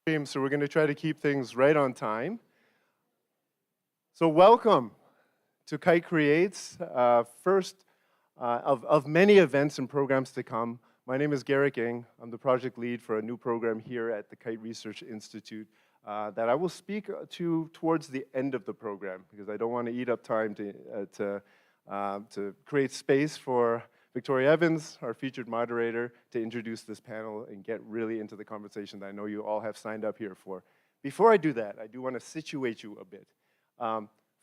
So we're going to try to keep things right on time. So welcome to Kite Creates, first of many events and programs to come. My name is Garrick Ng. I'm the project lead for a new program here at the Kite Research Institute that I will speak to towards the end of the program because I don't want to eat up time to create space for Victoria Evans, our featured moderator, to introduce this panel and get really into the conversation that I know you all have signed up here for. Before I do that, I do want to situate you a bit.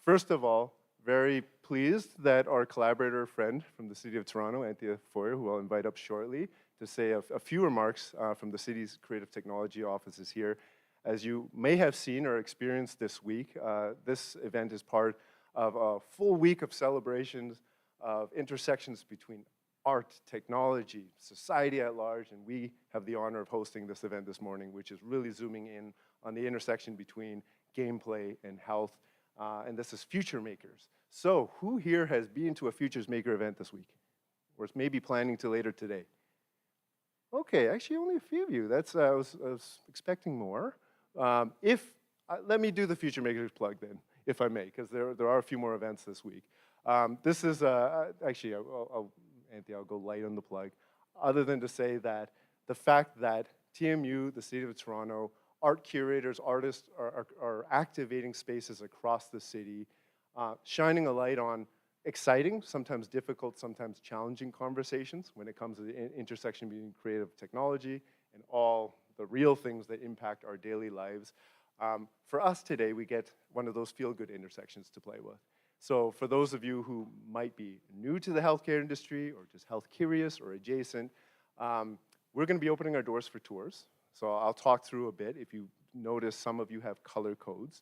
First of all, very pleased that our collaborator friend from the City of Toronto, Anthea Foyer, who I'll invite up shortly, to say a few remarks from the city's Creative Technology Office is here. As you may have seen or experienced this week, this event is part of a full week of celebrations of intersections between art, technology, society at large, and we have the honor of hosting this event this morning, which is really zooming in on the intersection between gameplay and health, and this is Future Makers. So who here has been to a Futures Maker event this week? Or is maybe planning to later today? Okay, actually only a few of you. That's, I was expecting more. Let me do the Future Makers plug then, if I may, because there are a few more events this week. This is, actually, Anthea, I'll go light on the plug, other than to say that the fact that TMU, the City of Toronto, art curators, artists are activating spaces across the city, shining a light on exciting, sometimes difficult, sometimes challenging conversations when it comes to the intersection between creative technology and all the real things that impact our daily lives. For us today, we get one of those feel-good intersections to play with. So for those of you who might be new to the healthcare industry or just health curious or adjacent, we're going to be opening our doors for tours. So I'll talk through a bit. If you notice, some of you have color codes.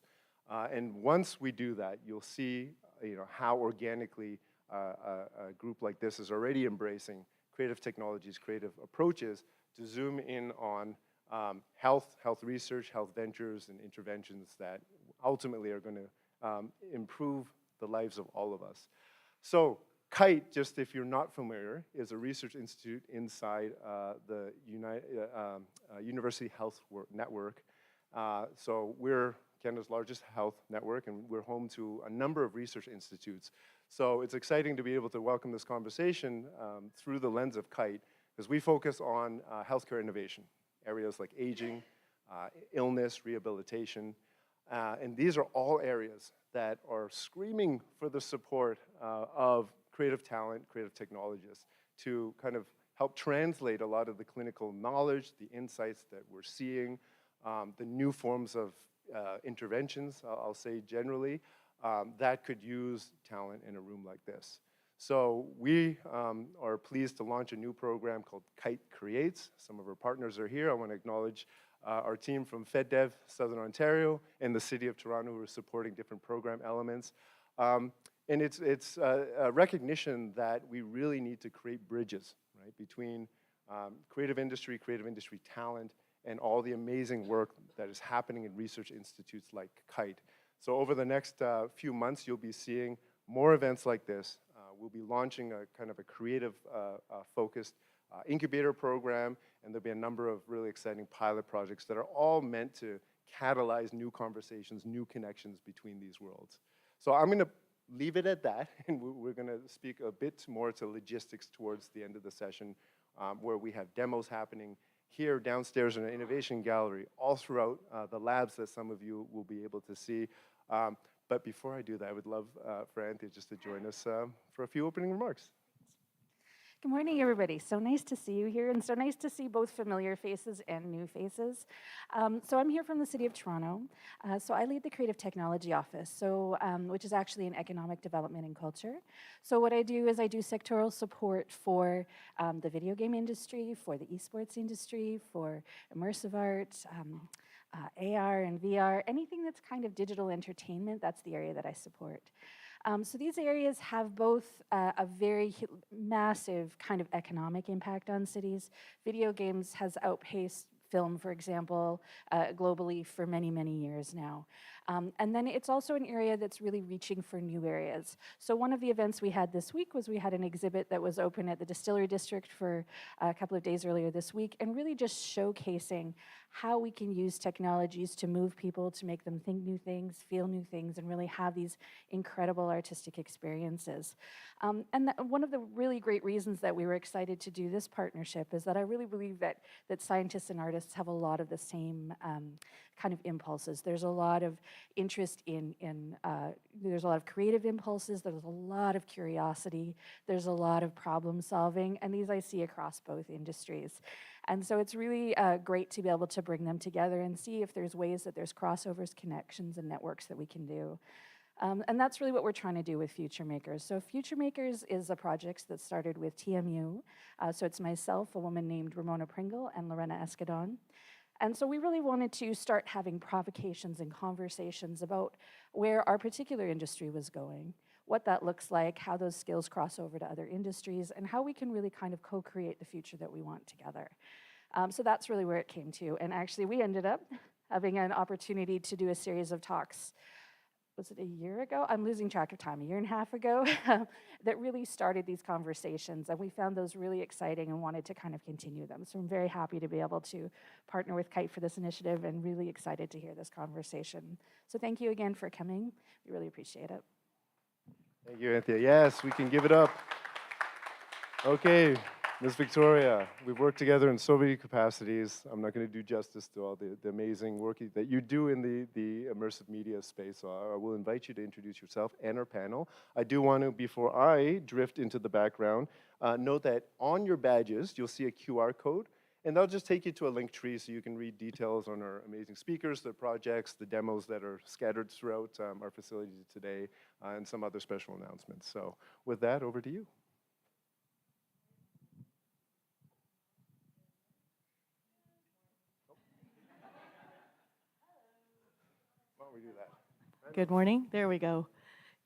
And once we do that, you'll see how organically a group like this is already embracing creative technologies, creative approaches to zoom in on health research, health ventures, and interventions that ultimately are going to improve the lives of all of us. So KITE, just if you're not familiar, is a research institute inside the University Health Network. So we're Canada's largest health network, and we're home to a number of research institutes. So it's exciting to be able to welcome this conversation through the lens of KITE, because we focus on healthcare innovation, areas like aging, illness, rehabilitation, and these are all areas that are screaming for the support of creative talent, creative technologists to kind of help translate a lot of the clinical knowledge, the insights that we're seeing, the new forms of interventions, I'll say generally, that could use talent in a room like this. So we are pleased to launch a new program called Kite Creates. Some of our partners are here. I want to acknowledge our team from FedDev Southern Ontario and the City of Toronto who are supporting different program elements. And it's a recognition that we really need to create bridges, right, between creative industry talent, and all the amazing work that is happening in research institutes like KITE. So over the next few months, you'll be seeing more events like this. We'll be launching a kind of a creative focused incubator program, and there'll be a number of really exciting pilot projects that are all meant to catalyze new conversations, new connections between these worlds. So I'm gonna leave it at that, and we're gonna speak a bit more to logistics towards the end of the session, where we have demos happening here downstairs in an innovation gallery, all throughout the labs that some of you will be able to see. But before I do that, I would love for Anthea just to join us for a few opening remarks. Good morning, everybody. So nice to see you here, and so nice to see both familiar faces and new faces. So I'm here from the City of Toronto. So I lead the Creative Technology Office, which is actually in economic development and culture. So what I do is I do sectoral support for the video game industry, for the esports industry, for immersive art, AR and VR, anything that's kind of digital entertainment, that's the area that I support. So these areas have both a very massive kind of economic impact on cities. Video games has outpaced film, for example, globally for many, many years now. And then it's also an area that's really reaching for new areas. So one of the events we had this week was we had an exhibit that was open at the Distillery District for a couple of days earlier this week, and really just showcasing how we can use technologies to move people, to make them think new things, feel new things, and really have these incredible artistic experiences. And one of the really great reasons that we were excited to do this partnership is that I really believe that scientists and artists have a lot of the same kind of impulses. There's a lot of interest there's a lot of creative impulses, there's a lot of curiosity, there's a lot of problem solving, and these I see across both industries. And so it's really great to be able to bring them together and see if there's ways that there's crossovers, connections, and networks that we can do. And that's really what we're trying to do with Future Makers. So Future Makers is a project that started with TMU. So it's myself, a woman named Ramona Pringle, and Lorena Escadon. And so we really wanted to start having provocations and conversations about where our particular industry was going, what that looks like, how those skills cross over to other industries, and how we can really kind of co-create the future that we want together. So that's really where it came to. And actually, we ended up having an opportunity to do a series of talks. Was it a year ago? I'm losing track of time, a year and a half ago, that really started these conversations. And we found those really exciting and wanted to kind of continue them. So I'm very happy to be able to partner with Kite for this initiative and really excited to hear this conversation. So thank you again for coming. We really appreciate it. Thank you, Anthea. Yes, we can give it up. Okay, Ms. Victoria, we've worked together in so many capacities. I'm not going to do justice to all the amazing work that you do in the immersive media space, so I will invite you to introduce yourself and our panel. I do want to, before I drift into the background, note that on your badges, you'll see a QR code, and that'll just take you to a link tree so you can read details on our amazing speakers, their projects, the demos that are scattered throughout our facilities today, and some other special announcements. So with that, over to you. Why don't we do that? Good morning. There we go.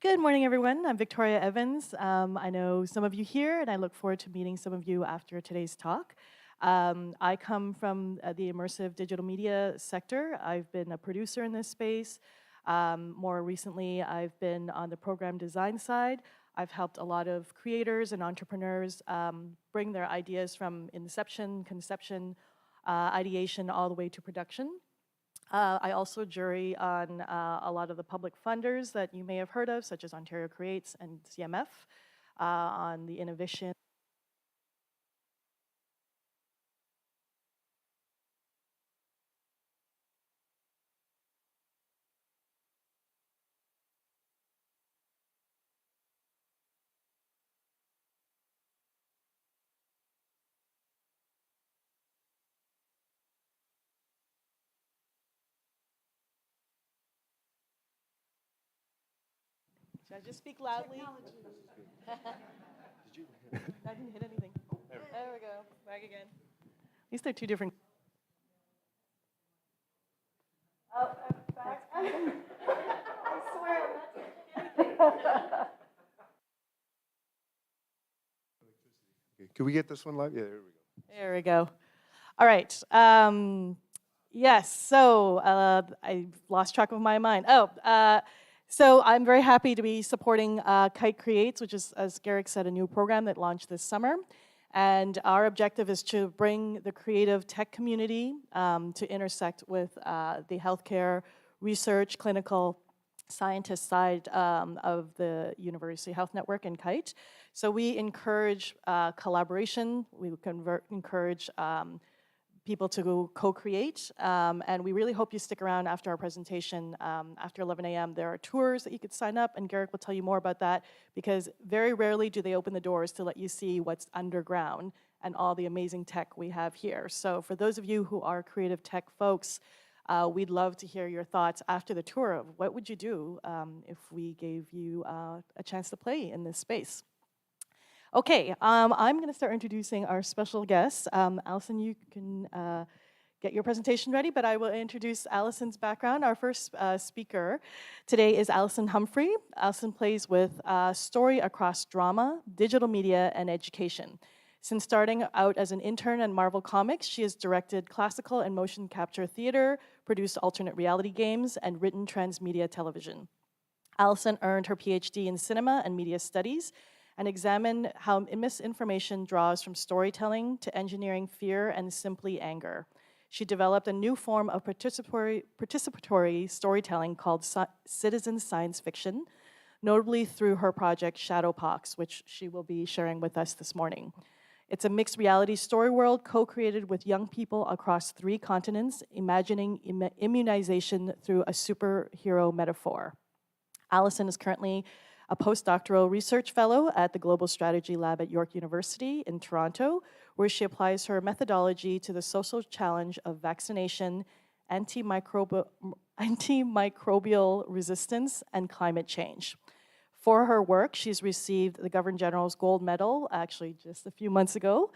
Good morning, everyone. I'm Victoria Evans. I know some of you here, and I look forward to meeting some of you after today's talk. I come from the immersive digital media sector. I've been a producer in this space. More recently, I've been on the program design side. I've helped a lot of creators and entrepreneurs bring their ideas from inception, conception, ideation, all the way to production. I also jury on a lot of the public funders that you may have heard of, such as Ontario Creates and CMF, on the innovation. Should I just speak loudly? Did you? I didn't hit anything. There we go. Back again. At least they're two different. Oh, I'm back. I swear I'm not touching anything. Can we get this one live? Yeah, there we go. There we go. All right. Yes, so I lost track of my mind. So I'm very happy to be supporting Kite Creates, which is, as Garrick said, a new program that launched this summer. And our objective is to bring the creative tech community to intersect with the healthcare, research, clinical scientist side of the University Health Network and Kite. So we encourage collaboration, we encourage people to co-create, and we really hope you stick around after our presentation. After 11 a.m. there are tours that you could sign up, and Garrick will tell you more about that, because very rarely do they open the doors to let you see what's underground and all the amazing tech we have here. So for those of you who are creative tech folks, we'd love to hear your thoughts after the tour of what would you do if we gave you a chance to play in this space. Okay, I'm going to start introducing our special guests. Allison, you can get your presentation ready, but I will introduce Allison's background. Our first speaker today is Allison Humphrey. Allison plays with story across drama, digital media, and education. Since starting out as an intern at Marvel Comics, she has directed classical and motion capture theater, produced alternate reality games, and written transmedia television. Allison earned her PhD in cinema and media studies and examined how misinformation draws from storytelling to engineering fear and simply anger. She developed a new form of participatory storytelling called citizen science fiction, notably through her project Shadowpox, which she will be sharing with us this morning. It's a mixed reality story world co-created with young people across 3 continents, imagining immunization through a superhero metaphor. Allison is currently a postdoctoral research fellow at the Global Strategy Lab at York University in Toronto, where she applies her methodology to the social challenge of vaccination, antimicrobial resistance, and climate change. For her work, she's received the Governor General's Gold Medal, actually just a few months ago,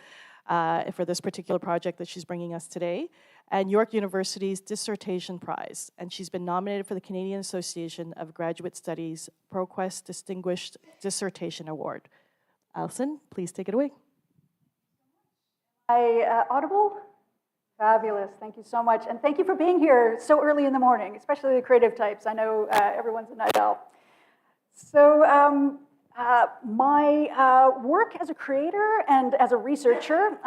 for this particular project that she's bringing us today, and York University's Dissertation Prize. And she's been nominated for the Canadian Association of Graduate Studies ProQuest Distinguished Dissertation Award. Allison, please take it away. Audible? Fabulous, thank you so much. And thank you for being here so early in the morning, especially the creative types. I know everyone's a night owl. So my work as a creator and as a researcher,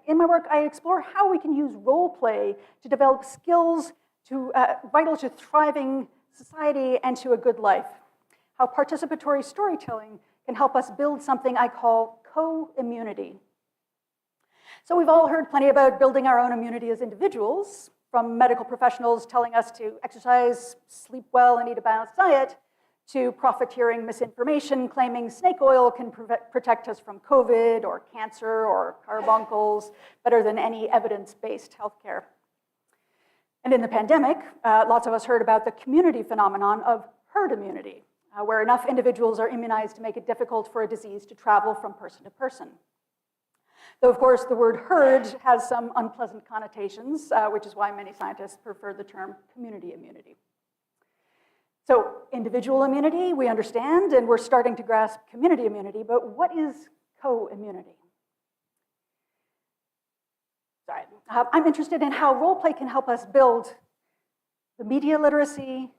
in my work I explore how we can use role play to develop skills vital to thriving society and to a good life. How participatory storytelling can help us build something I call co-immunity. So we've all heard plenty about building our own immunity as individuals, from medical professionals telling us to exercise, sleep well, and eat a balanced diet, to profiteering misinformation claiming snake oil can protect us from COVID or cancer or carbuncles better than any evidence-based healthcare. And in the pandemic, lots of us heard about the community phenomenon of herd immunity, where enough individuals are immunized to make it difficult for a disease to travel from person to person. Though, of course, the word herd has some unpleasant connotations, which is why many scientists prefer the term community immunity. So individual immunity, we understand, and we're starting to grasp community immunity, but what is co-immunity? Sorry, I'm interested in how role play can help us build the media literacy,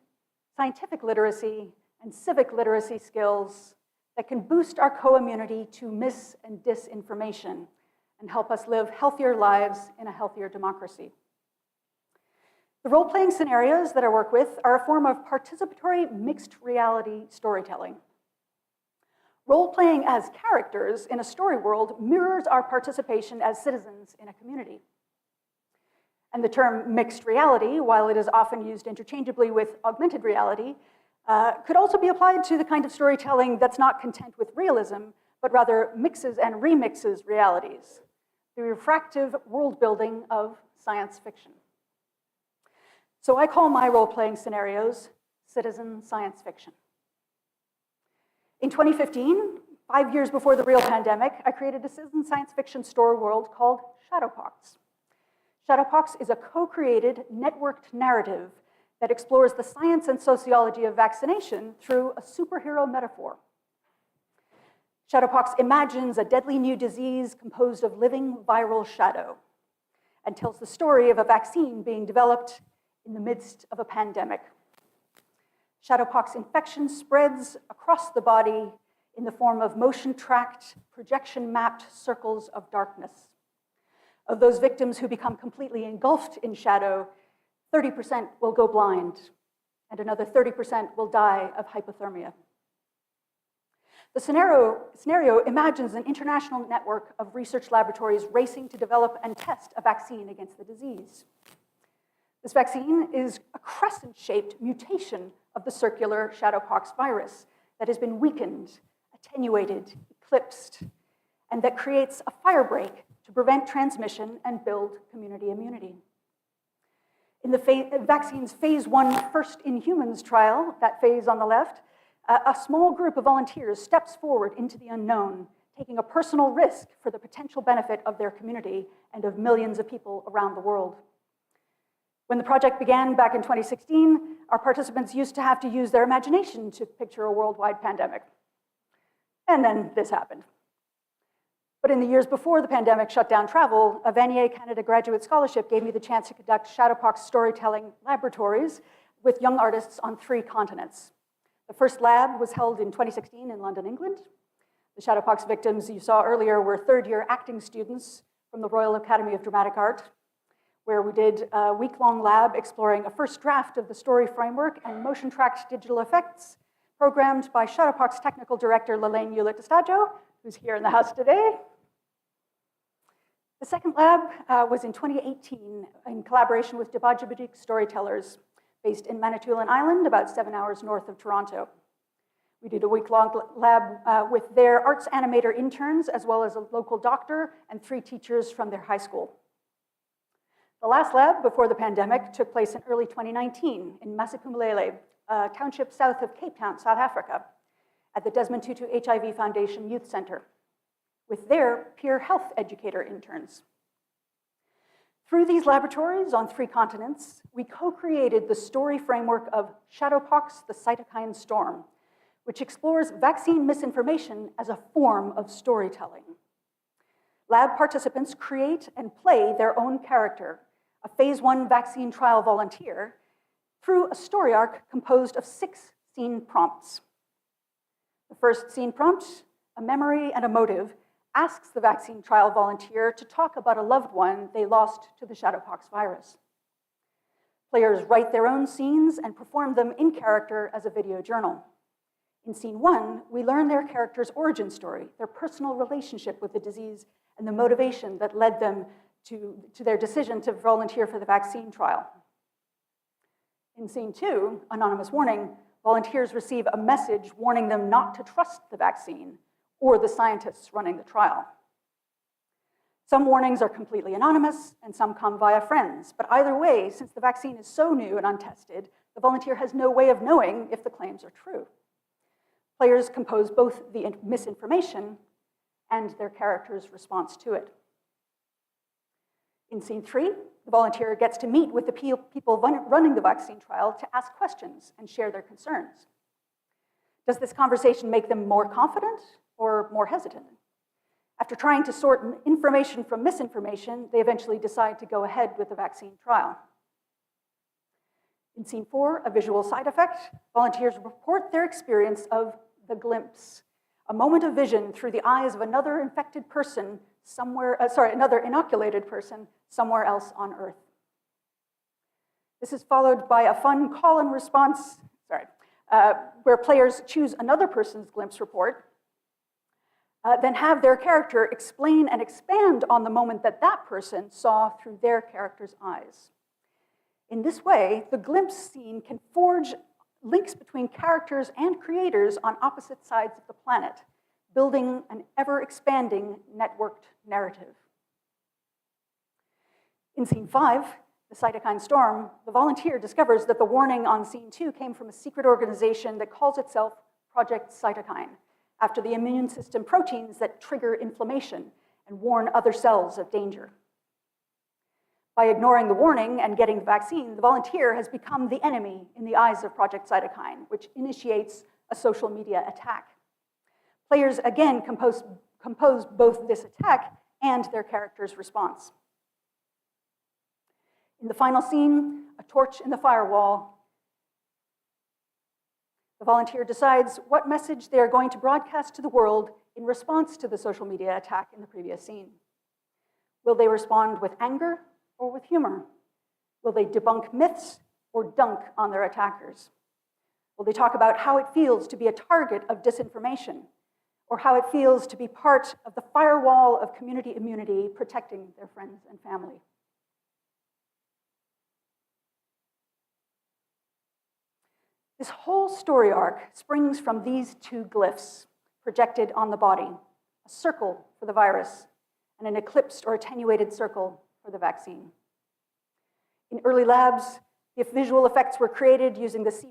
scientific literacy, and civic literacy skills that can boost our co-immunity to mis- and disinformation and help us live healthier lives in a healthier democracy. The role-playing scenarios that I work with are a form of participatory mixed reality storytelling. Role-playing as characters in a story world mirrors our participation as citizens in a community. And the term mixed reality, while it is often used interchangeably with augmented reality, could also be applied to the kind of storytelling that's not content with realism, but rather mixes and remixes realities, the refractive world building of science fiction. So I call my role-playing scenarios citizen science fiction. In 2015, 5 years before the real pandemic, I created a citizen science fiction story world called Shadowpox. Shadowpox is a co-created, networked narrative that explores the science and sociology of vaccination through a superhero metaphor. Shadowpox imagines a deadly new disease composed of living viral shadow and tells the story of a vaccine being developed in the midst of a pandemic. Shadowpox infection spreads across the body in the form of motion-tracked, projection-mapped circles of darkness. Of those victims who become completely engulfed in shadow, 30% will go blind, and another 30% will die of hypothermia. The scenario imagines an international network of research laboratories racing to develop and test a vaccine against the disease. This vaccine is a crescent-shaped mutation of the circular Shadowpox virus that has been weakened, attenuated, eclipsed, and that creates a firebreak to prevent transmission and build community immunity. In the vaccine's phase 1 first-in-humans trial, that phase on the left, a small group of volunteers steps forward into the unknown, taking a personal risk for the potential benefit of their community and of millions of people around the world. When the project began back in 2016, our participants used to have to use their imagination to picture a worldwide pandemic. And then this happened. But in the years before the pandemic shut down travel, a Vanier Canada graduate scholarship gave me the chance to conduct Shadowpox storytelling laboratories with young artists on 3 continents. The first lab was held in 2016 in London, England. The Shadowpox victims you saw earlier were third-year acting students from the Royal Academy of Dramatic Art, where we did a week-long lab exploring a first draft of the story framework and motion-tracked digital effects programmed by Shadowpox technical director Lelaine Hewlett-Estajo, who's here in the house today. The second lab was in 2018 in collaboration with Debajabadic storytellers based in Manitoulin Island, about 7 hours north of Toronto. We did a week-long lab with their arts animator interns, as well as a local doctor and 3 teachers from their high school. The last lab before the pandemic took place in early 2019 in Masiphumelele, a township south of Cape Town, South Africa, at the Desmond Tutu HIV Foundation Youth Center, with their peer health educator interns. Through these laboratories on 3 continents, we co-created the story framework of Shadowpox, the Cytokine Storm, which explores vaccine misinformation as a form of storytelling. Lab participants create and play their own character, a phase 1 vaccine trial volunteer, through a story arc composed of 6 scene prompts. The first scene prompt, a memory and a motive, asks the vaccine trial volunteer to talk about a loved one they lost to the Shadowpox virus. Players write their own scenes and perform them in character as a video journal. In scene 1, we learn their character's origin story, their personal relationship with the disease, and the motivation that led them to their decision to volunteer for the vaccine trial. In scene 2, Anonymous Warning, volunteers receive a message warning them not to trust the vaccine or the scientists running the trial. Some warnings are completely anonymous, and some come via friends. But either way, since the vaccine is so new and untested, the volunteer has no way of knowing if the claims are true. Players compose both the misinformation and their character's response to it. In scene 3, the volunteer gets to meet with the people running the vaccine trial to ask questions and share their concerns. Does this conversation make them more confident or more hesitant? After trying to sort information from misinformation, they eventually decide to go ahead with the vaccine trial. In scene 4, a visual side effect, volunteers report their experience of the glimpse, a moment of vision through the eyes of another infected person another inoculated person somewhere else on Earth. This is followed by a fun call and response, where players choose another person's glimpse report, then have their character explain and expand on the moment that that person saw through their character's eyes. In this way, the glimpse scene can forge links between characters and creators on opposite sides of the planet, building an ever-expanding networked narrative. In scene 5, the Cytokine Storm, the volunteer discovers that the warning on scene 2 came from a secret organization that calls itself Project Cytokine, after the immune system proteins that trigger inflammation and warn other cells of danger. By ignoring the warning and getting the vaccine, the volunteer has become the enemy in the eyes of Project Cytokine, which initiates a social media attack. Players again compose both this attack and their character's response. In the final scene, a torch in the firewall, the volunteer decides what message they are going to broadcast to the world in response to the social media attack in the previous scene. Will they respond with anger or with humor? Will they debunk myths or dunk on their attackers? Will they talk about how it feels to be a target of disinformation, or how it feels to be part of the firewall of community immunity protecting their friends and family? This whole story arc springs from these 2 glyphs projected on the body, a circle for the virus and an eclipsed or attenuated circle for the vaccine. In early labs, the visual effects were created using the C++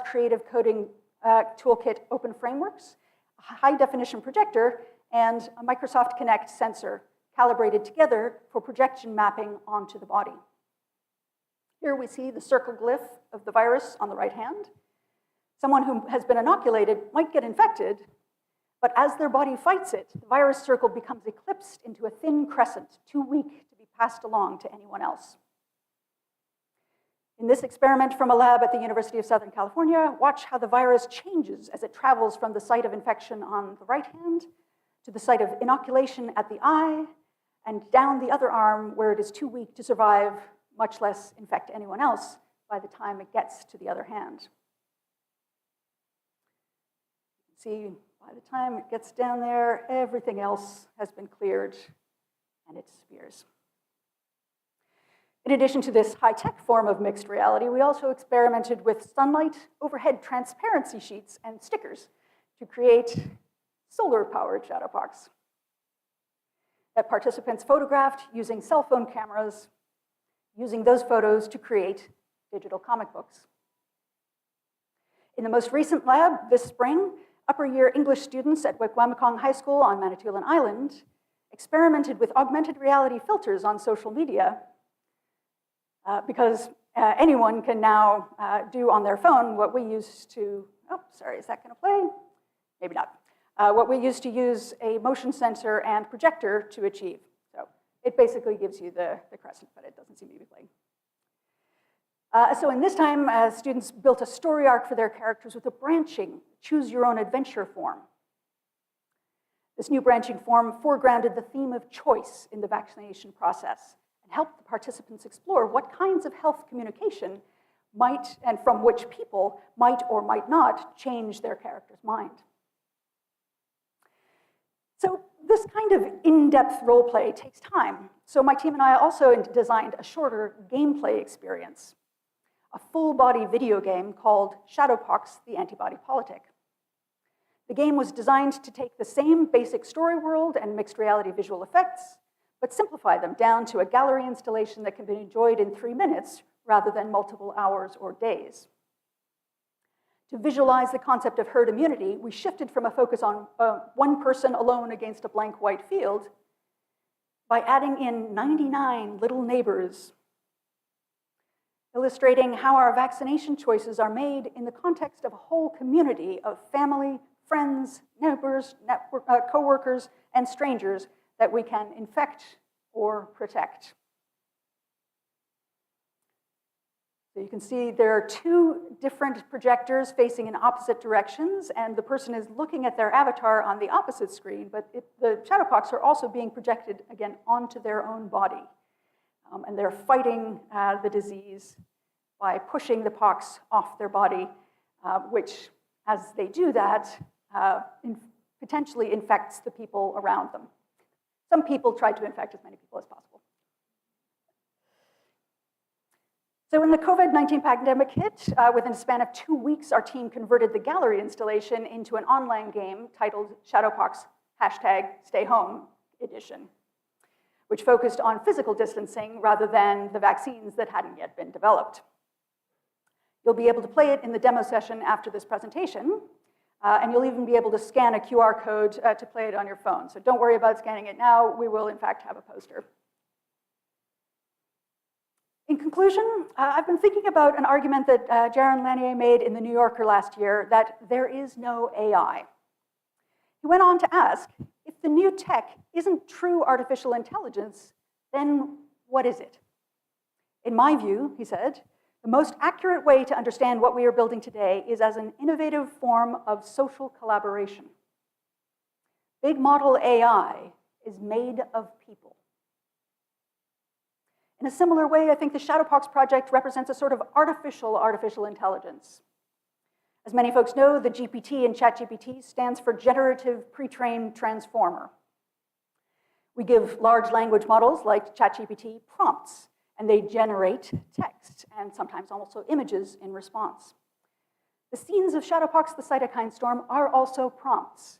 creative coding toolkit open frameworks, a high-definition projector, and a Microsoft Kinect sensor calibrated together for projection mapping onto the body. Here we see the circle glyph of the virus on the right hand. Someone who has been inoculated might get infected, But as their body fights it, the virus circle becomes eclipsed into a thin crescent, too weak to be passed along to anyone else. In this experiment from a lab at the University of Southern California, watch how the virus changes as it travels from the site of infection on the right hand to the site of inoculation at the eye, and down the other arm where it is too weak to survive, much less infect anyone else, by the time it gets to the other hand. See, by the time it gets down there, everything else has been cleared, and it disappears. In addition to this high-tech form of mixed reality, we also experimented with sunlight, overhead transparency sheets, and stickers to create solar-powered shadowpox that participants photographed using cell phone cameras, using those photos to create digital comic books. In the most recent lab this spring, upper year English students at Wikwemikong High School on Manitoulin Island experimented with augmented reality filters on social media because anyone can now do on their phone what we used to, oh, sorry, is that gonna play? Maybe not. What we used to use a motion sensor and projector to achieve. So it basically gives you the crescent, but it doesn't seem to be playing. So in this time, students built a story arc for their characters with a branching, choose-your-own-adventure form. This new branching form foregrounded the theme of choice in the vaccination process and helped the participants explore what kinds of health communication might, and from which people might or might not change their character's mind. So this kind of in-depth role play takes time. So my team and I also designed a shorter gameplay experience, a full-body video game called Shadowpox, the Antibody Politic. The game was designed to take the same basic story world and mixed reality visual effects, but simplify them down to a gallery installation that can be enjoyed in 3 minutes rather than multiple hours or days. To visualize the concept of herd immunity, we shifted from a focus on one person alone against a blank white field by adding in 99 little neighbors, illustrating how our vaccination choices are made in the context of a whole community of family, friends, neighbors, coworkers, and strangers that we can infect or protect. So you can see there are 2 different projectors facing in opposite directions, and the person is looking at their avatar on the opposite screen, but the shadowpox are also being projected, again, onto their own body. And they're fighting the disease by pushing the pox off their body, which, as they do that, potentially infects the people around them. Some people try to infect as many people as possible. So when the COVID-19 pandemic hit, within a span of 2 weeks, our team converted the gallery installation into an online game titled Shadowpox #StayHome Edition, which focused on physical distancing rather than the vaccines that hadn't yet been developed. You'll be able to play it in the demo session after this presentation, and you'll even be able to scan a QR code to play it on your phone. So don't worry about scanning it now. We will, in fact, have a poster. In conclusion, I've been thinking about an argument that Jaron Lanier made in The New Yorker last year, that there is no AI. He went on to ask, if the new tech isn't true artificial intelligence, then what is it? In my view, he said, the most accurate way to understand what we are building today is as an innovative form of social collaboration. Big model AI is made of people. In a similar way, I think the Shadowpox project represents a sort of artificial intelligence. As many folks know, the GPT in ChatGPT stands for Generative Pre-trained Transformer. We give large language models like ChatGPT prompts, and they generate text and sometimes also images in response. The scenes of Shadowpox, the cytokine storm, are also prompts,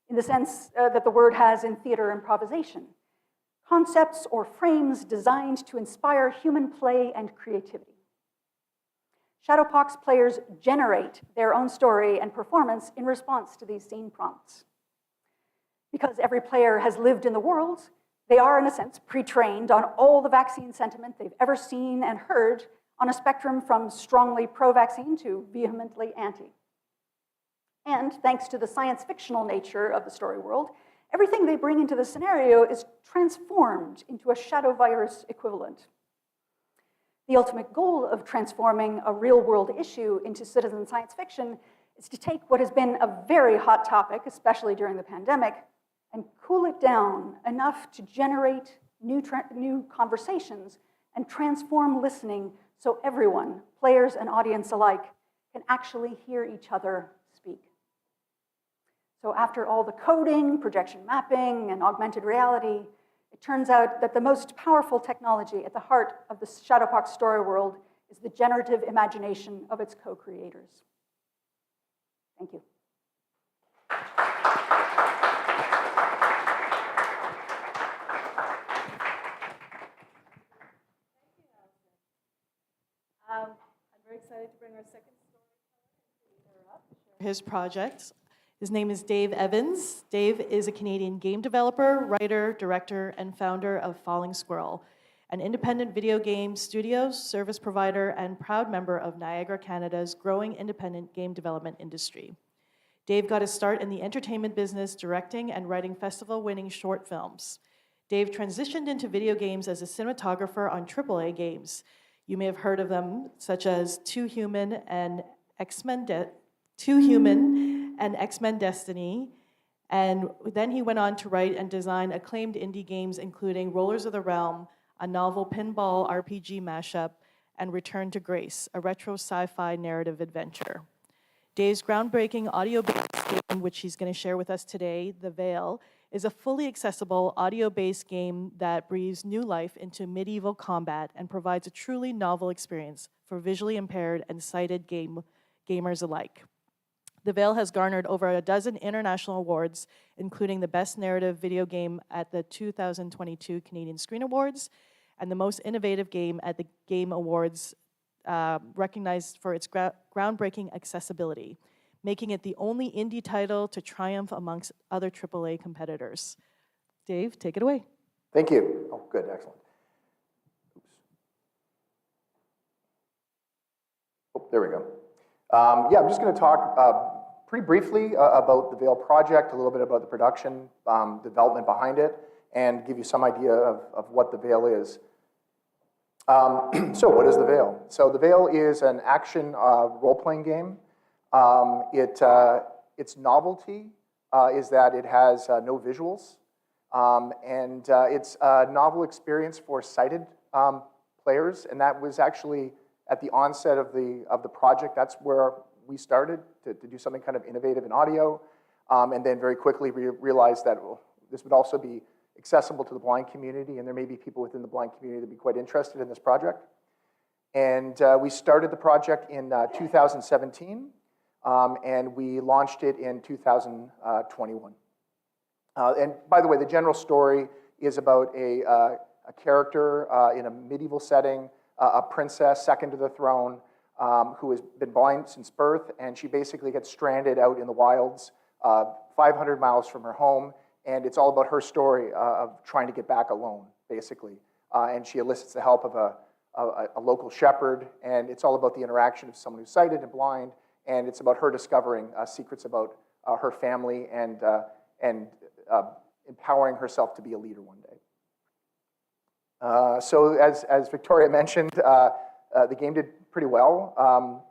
in the sense that the word has in theater improvisation. Concepts or frames designed to inspire human play and creativity. Shadowpox players generate their own story and performance in response to these scene prompts. Because every player has lived in the world, they are, in a sense, pre-trained on all the vaccine sentiment they've ever seen and heard on a spectrum from strongly pro-vaccine to vehemently anti. And thanks to the science fictional nature of the story world, everything they bring into the scenario is transformed into a shadow virus equivalent. The ultimate goal of transforming a real-world issue into citizen science fiction is to take what has been a very hot topic, especially during the pandemic, and cool it down enough to generate new conversations and transform listening so everyone, players and audience alike, can actually hear each other speak. So after all the coding, projection mapping, and augmented reality, it turns out that the most powerful technology at the heart of the Shadowpox story world is the generative imagination of its co-creators. Thank you. I'm very excited to bring our second storyteller up to share his project. His name is Dave Evans. Dave is a Canadian game developer, writer, director, and founder of Falling Squirrel, an independent video game studio, service provider, and proud member of Niagara, Canada's growing independent game development industry. Dave got his start in the entertainment business, directing and writing festival-winning short films. Dave transitioned into video games as a cinematographer on AAA games. You may have heard of them, such as Too Human and X-Men Destiny, and then he went on to write and design acclaimed indie games including Rollers of the Realm, a novel pinball RPG mashup, and Return to Grace, a retro sci-fi narrative adventure. Dave's groundbreaking audio-based game, which he's going to share with us today, The Veil, is a fully accessible audio-based game that breathes new life into medieval combat and provides a truly novel experience for visually impaired and sighted gamers alike. The Veil has garnered over a dozen international awards, including the Best Narrative Video Game at the 2022 Canadian Screen Awards and the Most Innovative Game at the Game Awards, recognized for its groundbreaking accessibility, making it the only indie title to triumph amongst other AAA competitors. Dave, take it away. Thank you. Oh, good, excellent. Oops. Oh, there we go. Yeah, I'm just going to talk pretty briefly about the Veil project, a little bit about the production, development behind it, and give you some idea of what the Veil is. So what is the Veil? So the Veil is an action role-playing game. Its novelty is that it has no visuals, and it's a novel experience for sighted players, and that was actually at the onset of the project. That's where we started to do something kind of innovative in audio, and then very quickly realized that this would also be accessible to the blind community, and there may be people within the blind community that would be quite interested in this project. And we started the project in 2017, and we launched it in 2021. And by the way, the general story is about a character in a medieval setting, a princess, second to the throne, who has been blind since birth, and she basically gets stranded out in the wilds 500 miles from her home, and it's all about her story of trying to get back alone, basically. And she elicits the help of a local shepherd, and it's all about the interaction of someone who's sighted and blind, and it's about her discovering secrets about her family and empowering herself to be a leader one day. So as Victoria mentioned, the game did pretty well.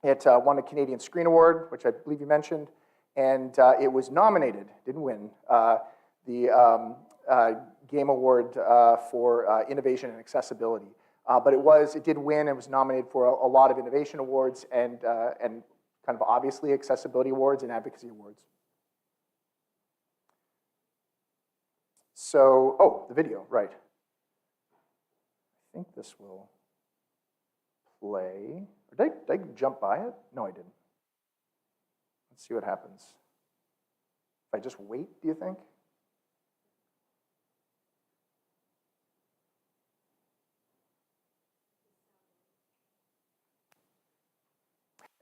It won a Canadian Screen Award, which I believe you mentioned, and it was nominated, didn't win, the Game Award for Innovation and Accessibility. But it did win and was nominated for a lot of innovation awards and kind of obviously accessibility awards and advocacy awards. So, oh, the video, right. I think this will play. Did I jump by it? No, I didn't. Let's see what happens. If I just wait, do you think?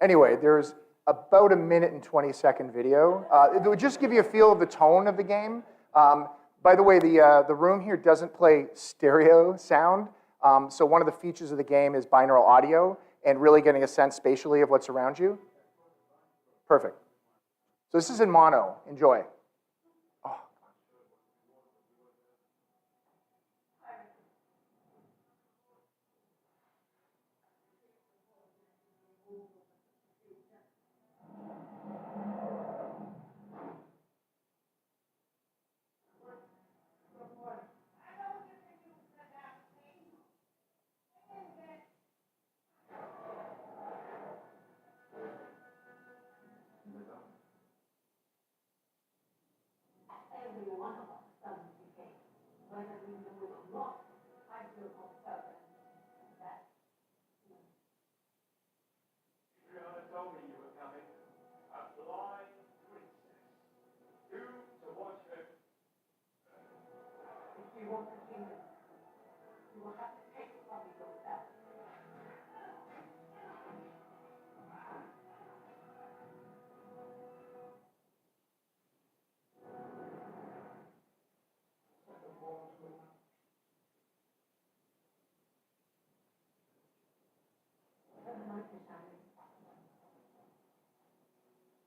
Anyway, there's about a 1:20 video. It would just give you a feel of the tone of the game. By the way, the room here doesn't play stereo sound. So one of the features of the game is binaural audio and really getting a sense spatially of what's around you. Perfect. So this is in mono. Enjoy. Oh.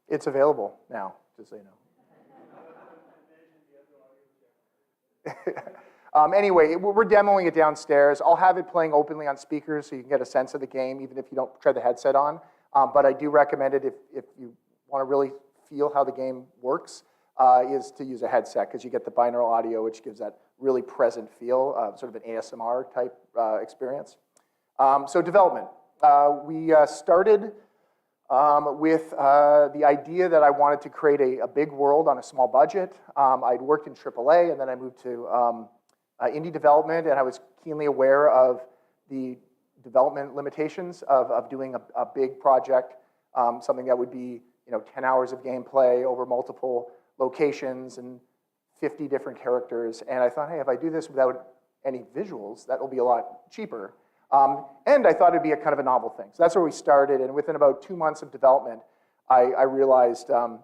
It's available now, just so you know. Anyway, we're demoing it downstairs. I'll have it playing openly on speakers so you can get a sense of the game, even if you don't try the headset on. But I do recommend it if you want to really feel how the game works, is to use a headset, because you get the binaural audio, which gives that really present feel, sort of an ASMR type experience. So development. We started with the idea that I wanted to create a big world on a small budget. I'd worked in AAA, and then I moved to indie development, and I was keenly aware of the development limitations of doing a big project, something that would be 10 hours of gameplay over multiple locations and 50 different characters. And I thought, hey, if I do this without any visuals, that will be a lot cheaper. And I thought it'd be a kind of a novel thing. So that's where we started, and within about 2 months of development, I realized, oh,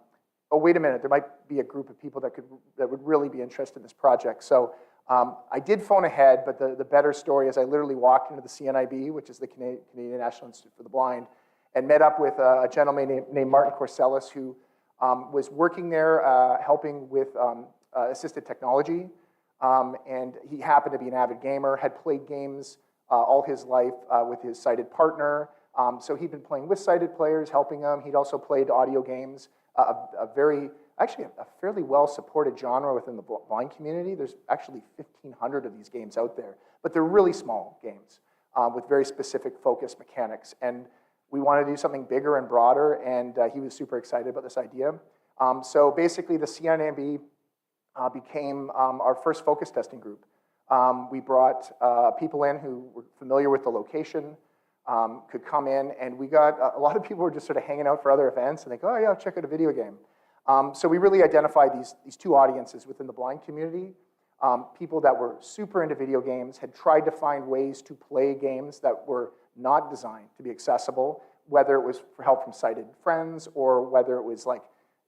wait a minute, there might be a group of people that would really be interested in this project. So I did phone ahead, but the better story is I literally walked into the CNIB, which is the Canadian National Institute for the Blind, and met up with a gentleman named Martin Corsellis, who was working there helping with assistive technology. And he happened to be an avid gamer, had played games all his life with his sighted partner. So he'd been playing with sighted players, helping them. He'd also played audio games, actually a fairly well-supported genre within the blind community. There's actually 1,500 of these games out there, but they're really small games with very specific focused mechanics. And we wanted to do something bigger and broader, and he was super excited about this idea. So basically, the CNMB became our first focus testing group. We brought people in who were familiar with the location, could come in, and we got a lot of people who were just sort of hanging out for other events, and they go, oh yeah, check out a video game. So we really identified these two audiences within the blind community, people that were super into video games, had tried to find ways to play games that were not designed to be accessible, whether it was for help from sighted friends or whether it was like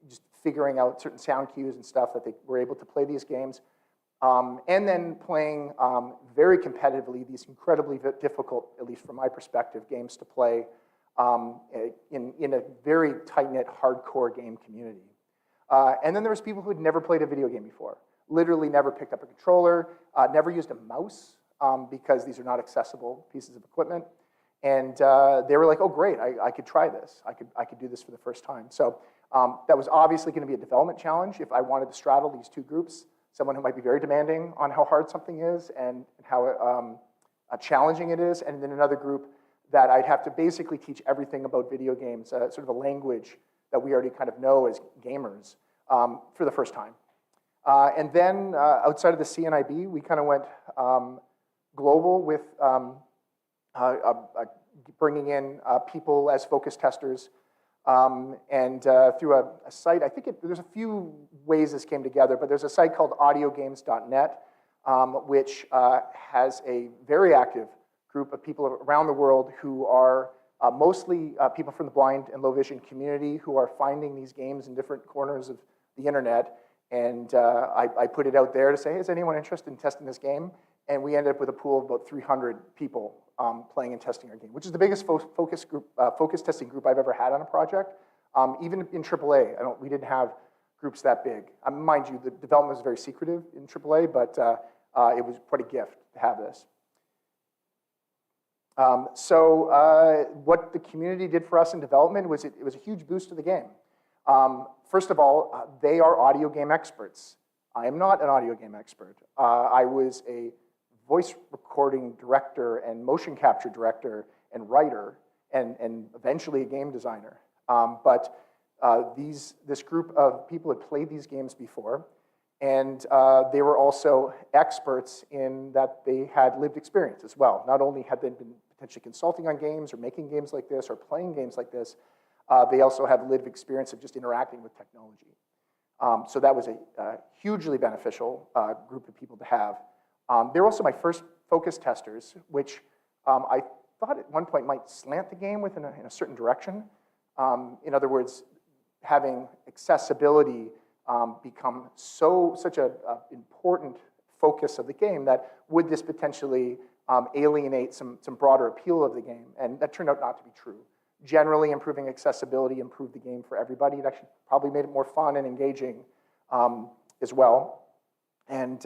just figuring out certain sound cues and stuff that they were able to play these games. And then playing very competitively these incredibly difficult, at least from my perspective, games to play in a very tight-knit, hardcore game community. And then there was people who had never played a video game before, literally never picked up a controller, never used a mouse because these are not accessible pieces of equipment. And they were like, oh, great, I could try this. I could do this for the first time. So that was obviously going to be a development challenge if I wanted to straddle these two groups. Someone who might be very demanding on how hard something is and how challenging it is, and then another group that I'd have to basically teach everything about video games, sort of a language that we already kind of know as gamers for the first time. And then outside of the CNIB, we kind of went global with bringing in people as focus testers. And through a site, I think there's a few ways this came together, but there's a site called audiogames.net, which has a very active group of people around the world who are mostly people from the blind and low vision community who are finding these games in different corners of the internet. And I put it out there to say, hey, is anyone interested in testing this game? And we ended up with a pool of about 300 people playing and testing our game, which is the biggest focus testing group I've ever had on a project. Even in AAA, we didn't have groups that big. Mind you, the development was very secretive in AAA, but it was quite a gift to have this. What the community did for us in development was it was a huge boost to the game. First of all, they are audio game experts. I am not an audio game expert. I was a voice recording director and motion capture director and writer and eventually a game designer. This group of people had played these games before, and they were also experts in that they had lived experience as well. Not only had they been potentially consulting on games or making games like this or playing games like this, they also had lived experience of just interacting with technology. So that was a hugely beneficial group of people to have. They were also my first focus testers, which I thought at one point might slant the game in a certain direction. In other words, having accessibility become such an important focus of the game that would this potentially alienate some broader appeal of the game? And that turned out not to be true. Generally, improving accessibility improved the game for everybody. It actually probably made it more fun and engaging as well. And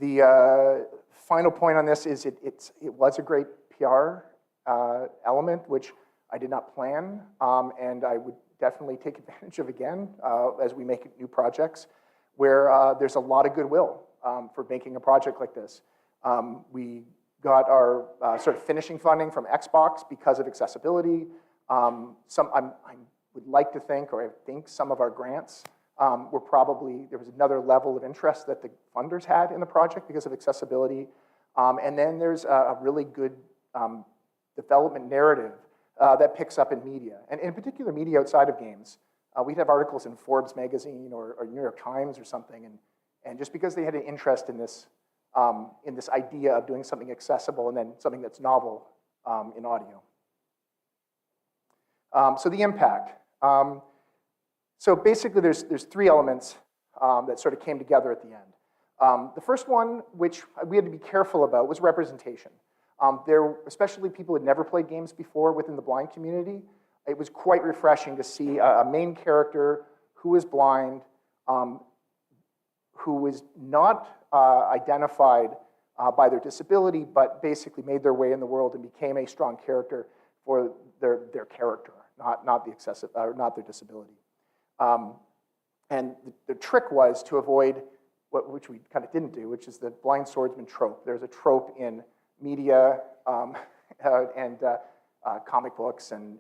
the final point on this is it was a great PR element, which I did not plan, and I would definitely take advantage of again as we make new projects, where there's a lot of goodwill for making a project like this. We got our sort of finishing funding from Xbox because of accessibility. I would like to think, or I think some of our grants were probably, there was another level of interest that the funders had in the project because of accessibility. And then there's a really good development narrative that picks up in media, and in particular media outside of games. We'd have articles in Forbes magazine or New York Times or something, and just because they had an interest in this idea of doing something accessible and then something that's novel in audio. So the impact. So basically there's three elements that sort of came together at the end. The first one, which we had to be careful about, was representation. Especially people who had never played games before within the blind community, it was quite refreshing to see a main character who was blind, who was not identified by their disability, but basically made their way in the world and became a strong character for their character, not their disability. And the trick was to avoid which we kind of didn't do, which is the blind swordsman trope. There's a trope in media and comic books and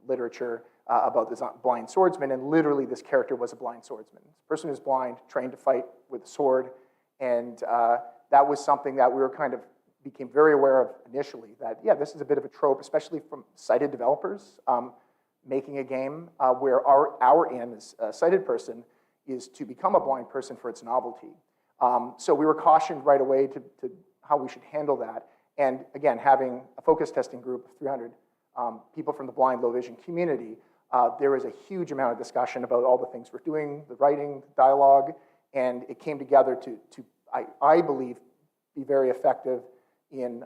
literature about this blind swordsman, and literally this character was a blind swordsman. This person who's blind, trained to fight with a sword, and that was something that we were became very aware of initially, that, yeah, this is a bit of a trope, especially from sighted developers making a game where our aim as a sighted person is to become a blind person for its novelty. So we were cautioned right away to how we should handle that. And again, having a focus testing group of 300 people from the blind, low vision community, there was a huge amount of discussion about all the things we're doing, the writing, the dialogue, and it came together to I believe, be very effective in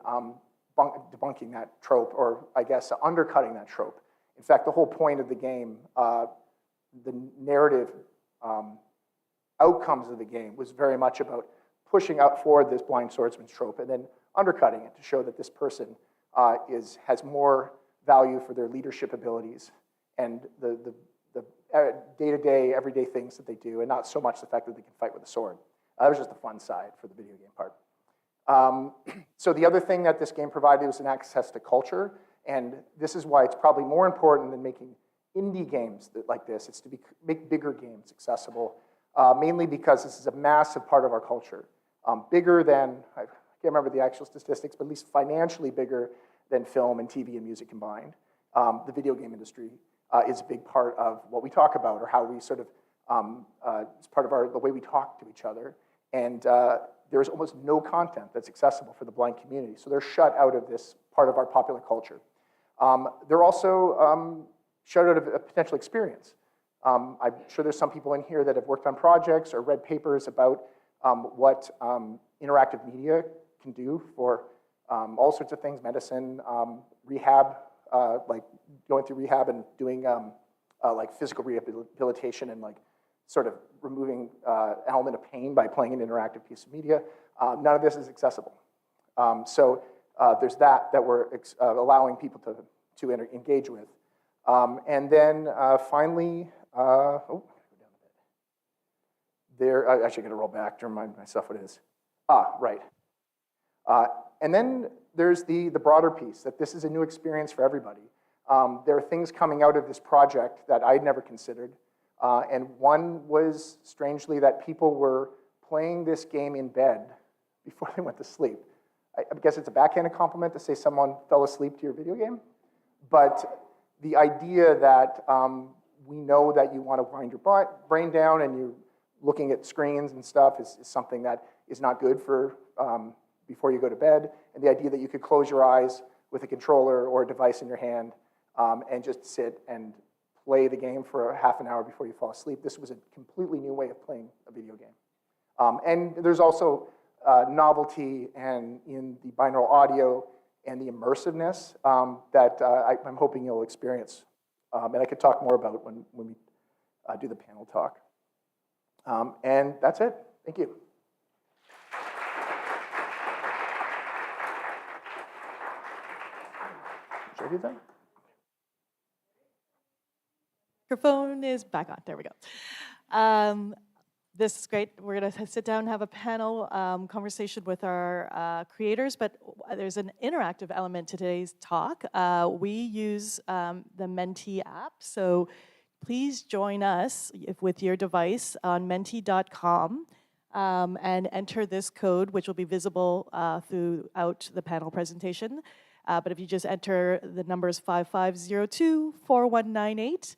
debunking that trope, or I guess undercutting that trope. In fact, the whole point of the game, the narrative outcomes of the game was very much about pushing out forward this blind swordsman's trope and then undercutting it to show that this person has more value for their leadership abilities and the day-to-day, everyday things that they do, and not so much the fact that they can fight with a sword. That was just the fun side for the video game part. So the other thing that this game provided was an access to culture, and this is why it's probably more important than making indie games like this. It's to make bigger games accessible, mainly because this is a massive part of our culture. Bigger than, I can't remember the actual statistics, but at least financially bigger than film and TV and music combined. The video game industry is a big part of what we talk about, or how we sort of, it's part of the way we talk to each other. And there's almost no content that's accessible for the blind community. So they're shut out of this part of our popular culture. They're also shut out of a potential experience. I'm sure there's some people in here that have worked on projects or read papers about what interactive media can do for all sorts of things, medicine, rehab, like going through rehab and doing like physical rehabilitation and like sort of removing element of pain by playing an interactive piece of media. None of this is accessible. So there's that we're allowing people to engage with. And then finally, oh, there, I actually got to roll back to remind myself what it is. Right. And then there's the broader piece, that this is a new experience for everybody. There are things coming out of this project that I'd never considered. And one was, strangely, that people were playing this game in bed before they went to sleep. I guess it's a backhanded compliment to say someone fell asleep to your video game. But the idea that we know that you want to wind your brain down and you're looking at screens and stuff is something that is not good for before you go to bed. And the idea that you could close your eyes with a controller or a device in your hand and just sit and play the game for a half an hour before you fall asleep. This was a completely new way of playing a video game. And there's also novelty and in the binaural audio and the immersiveness that I'm hoping you'll experience. And I could talk more about when we do the panel talk. And that's it. Thank you. Should I do that? Microphone is back on. There we go. This is great. We're going to sit down and have a panel conversation with our creators, but there's an interactive element to today's talk. We use the Menti app, so please join us with your device on menti.com and enter this code, which will be visible throughout the panel presentation. But if you just enter the numbers 5502-4198,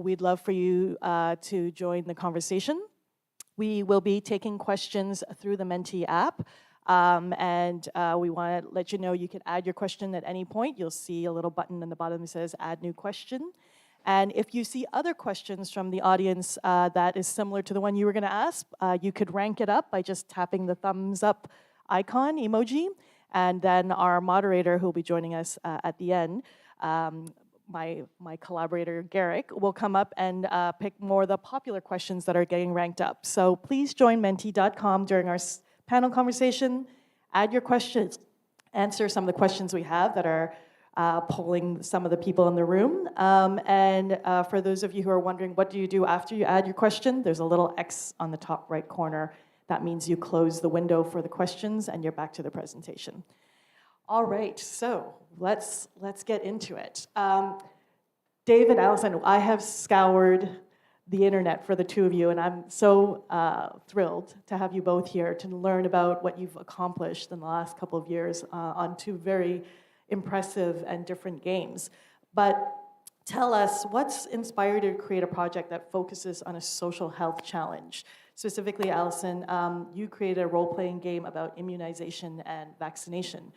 we'd love for you to join the conversation. We will be taking questions through the Menti app, and we want to let you know you can add your question at any point. You'll see a little button in the bottom that says Add New Question. And if you see other questions from the audience that is similar to the one you were going to ask, you could rank it up by just tapping the thumbs up icon, emoji, and then our moderator, who will be joining us at the end, my collaborator, Garrick, will come up and pick more of the popular questions that are getting ranked up. So please join menti.com during our panel conversation, add your questions, answer some of the questions we have that are polling some of the people in the room. And for those of you who are wondering, what do you do after you add your question? There's a little X on the top right corner. That means you close the window for the questions and you're back to the presentation. All right, so let's get into it. Dave and Allison, I have scoured the internet for the two of you, and I'm so thrilled to have you both here to learn about what you've accomplished in the last couple of years on two very impressive and different games. But tell us, what's inspired you to create a project that focuses on a social health challenge? Specifically, Allison, you created a role-playing game about immunization and vaccination.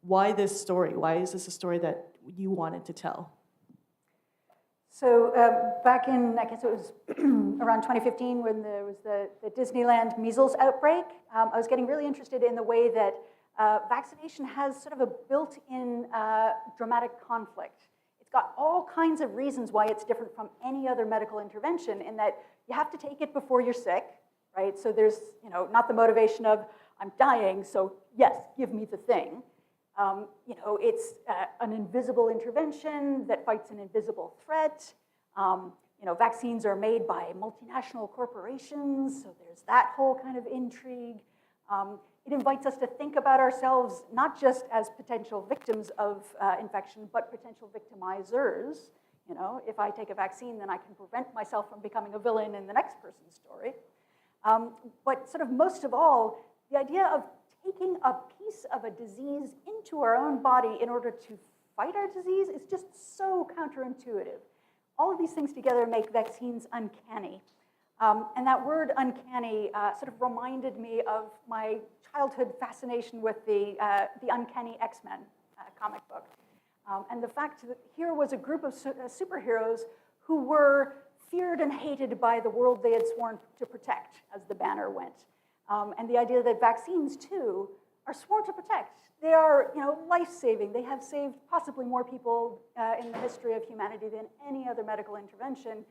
Why this story? Why is this a story that you wanted to tell? So back in, I guess it was around 2015 when there was the Disneyland measles outbreak, I was getting really interested in the way that vaccination has sort of a built-in dramatic conflict. It's got all kinds of reasons why it's different from any other medical intervention in that you have to take it before you're sick, right? So there's, not the motivation of, I'm dying, so yes, give me the thing. It's an invisible intervention that fights an invisible threat. Vaccines are made by multinational corporations, so there's that whole kind of intrigue. It invites us to think about ourselves not just as potential victims of infection, but potential victimizers. If I take a vaccine, then I can prevent myself from becoming a villain in the next person's story. But sort of most of all, the idea of taking a piece of a disease into our own body in order to fight our disease is just so counterintuitive. All of these things together make vaccines uncanny. And that word uncanny sort of reminded me of my childhood fascination with the Uncanny X-Men comic book. And the fact that here was a group of superheroes who were feared and hated by the world they had sworn to protect, as the banner went. And the idea that vaccines, too, are sworn to protect. They are, life-saving. They have saved possibly more people in the history of humanity than any other medical intervention,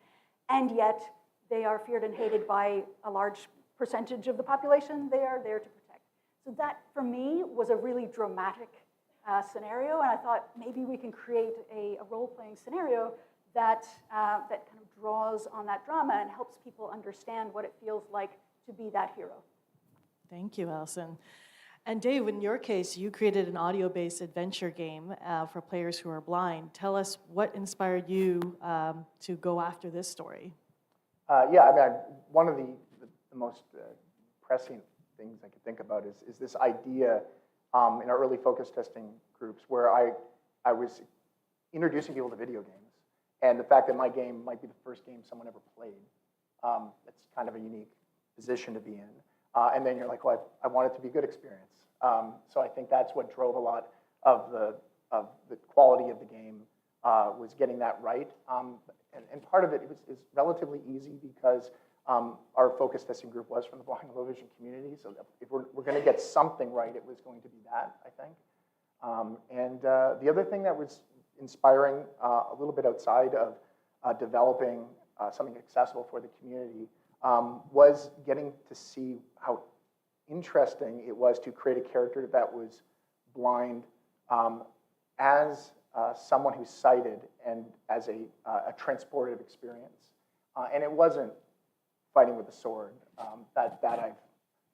and yet they are feared and hated by a large percentage of the population they are there to protect. So that, for me, was a really dramatic scenario, and I thought maybe we can create a role-playing scenario that kind of draws on that drama and helps people understand what it feels like to be that hero. Thank you, Alison. And Dave, in your case, you created an audio-based adventure game for players who are blind. Tell us what inspired you to go after this story. One of the most pressing things I could think about is this idea in our early focus testing groups where I was introducing people to video games, and the fact that my game might be the first game someone ever played. It's kind of a unique position to be in. And then you're like, well, I want it to be a good experience. So I think that's what drove a lot of the quality of the game was getting that right. And part of it is relatively easy because our focus testing group was from the blind and low vision community. So if we're going to get something right, it was going to be that, I think. The other thing that was inspiring a little bit outside of developing something accessible for the community was getting to see how interesting it was to create a character that was blind as someone who's sighted and as a transportative experience. And it wasn't fighting with a sword that I've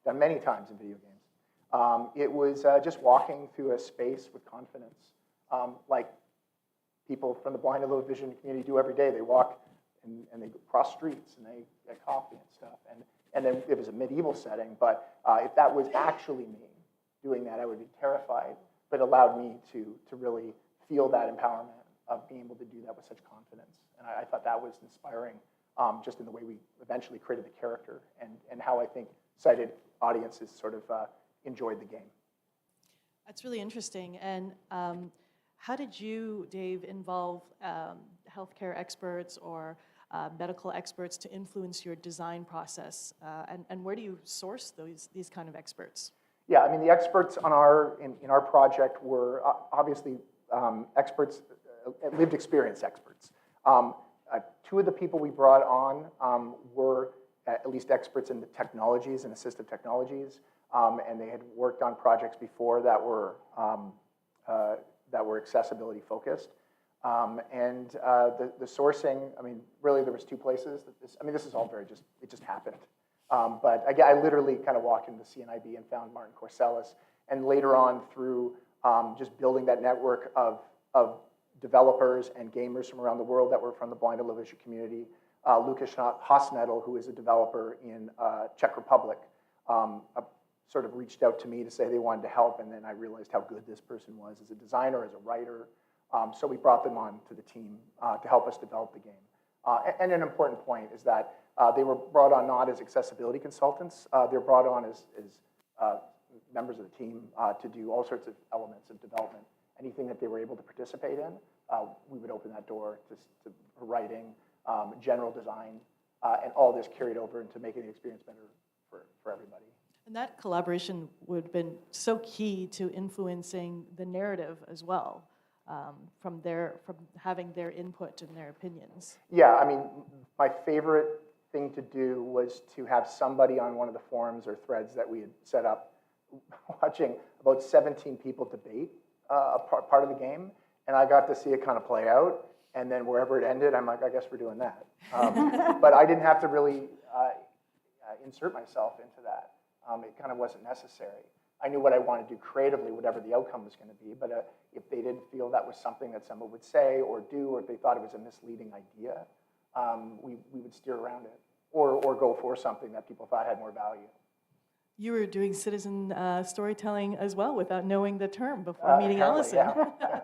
done many times in video games. It was just walking through a space with confidence, like people from the blind and low vision community do every day. They walk and they cross streets and they get coffee and stuff. And then it was a medieval setting, but if that was actually me doing that, I would be terrified, but it allowed me to really feel that empowerment of being able to do that with such confidence. And I thought that was inspiring just in the way we eventually created the character and how I think sighted audiences sort of enjoyed the game. That's really interesting. And how did you, Dave, involve healthcare experts or medical experts to influence your design process? And where do you source these kind of experts? Yeah, I mean, the experts on in our project were obviously experts, lived experience experts. Two of the people we brought on were at least experts in the technologies and assistive technologies, and they had worked on projects before that were accessibility focused. The sourcing, I mean, really there was two places. This is all it just happened. But I literally kind of walked into CNIB and found Martin Corsellis, and later on through just building that network of developers and gamers from around the world that were from the blind and low vision community, Lukas Hosnedl, who is a developer in Czech Republic, sort of reached out to me to say they wanted to help, and then I realized how good this person was as a designer, as a writer. So we brought them on to the team to help us develop the game. And an important point is that they were brought on not as accessibility consultants. They're brought on as members of the team to do all sorts of elements of development. Anything that they were able to participate in, we would open that door to writing, general design, and all this carried over into making the experience better for everybody. And that collaboration would have been so key to influencing the narrative as well, from having their input and their opinions. Yeah, I mean, my favorite thing to do was to have somebody on one of the forums or threads that we had set up watching about 17 people debate a part of the game, and I got to see it kind of play out, and then wherever it ended, I'm like, I guess we're doing that. But I didn't have to really insert myself into that. It kind of wasn't necessary. I knew what I wanted to do creatively, whatever the outcome was going to be, but if they didn't feel that was something that someone would say or do, or if they thought it was a misleading idea, we would steer around it or go for something that people thought had more value. You were doing citizen storytelling as well without knowing the term before meeting Alison. Yeah.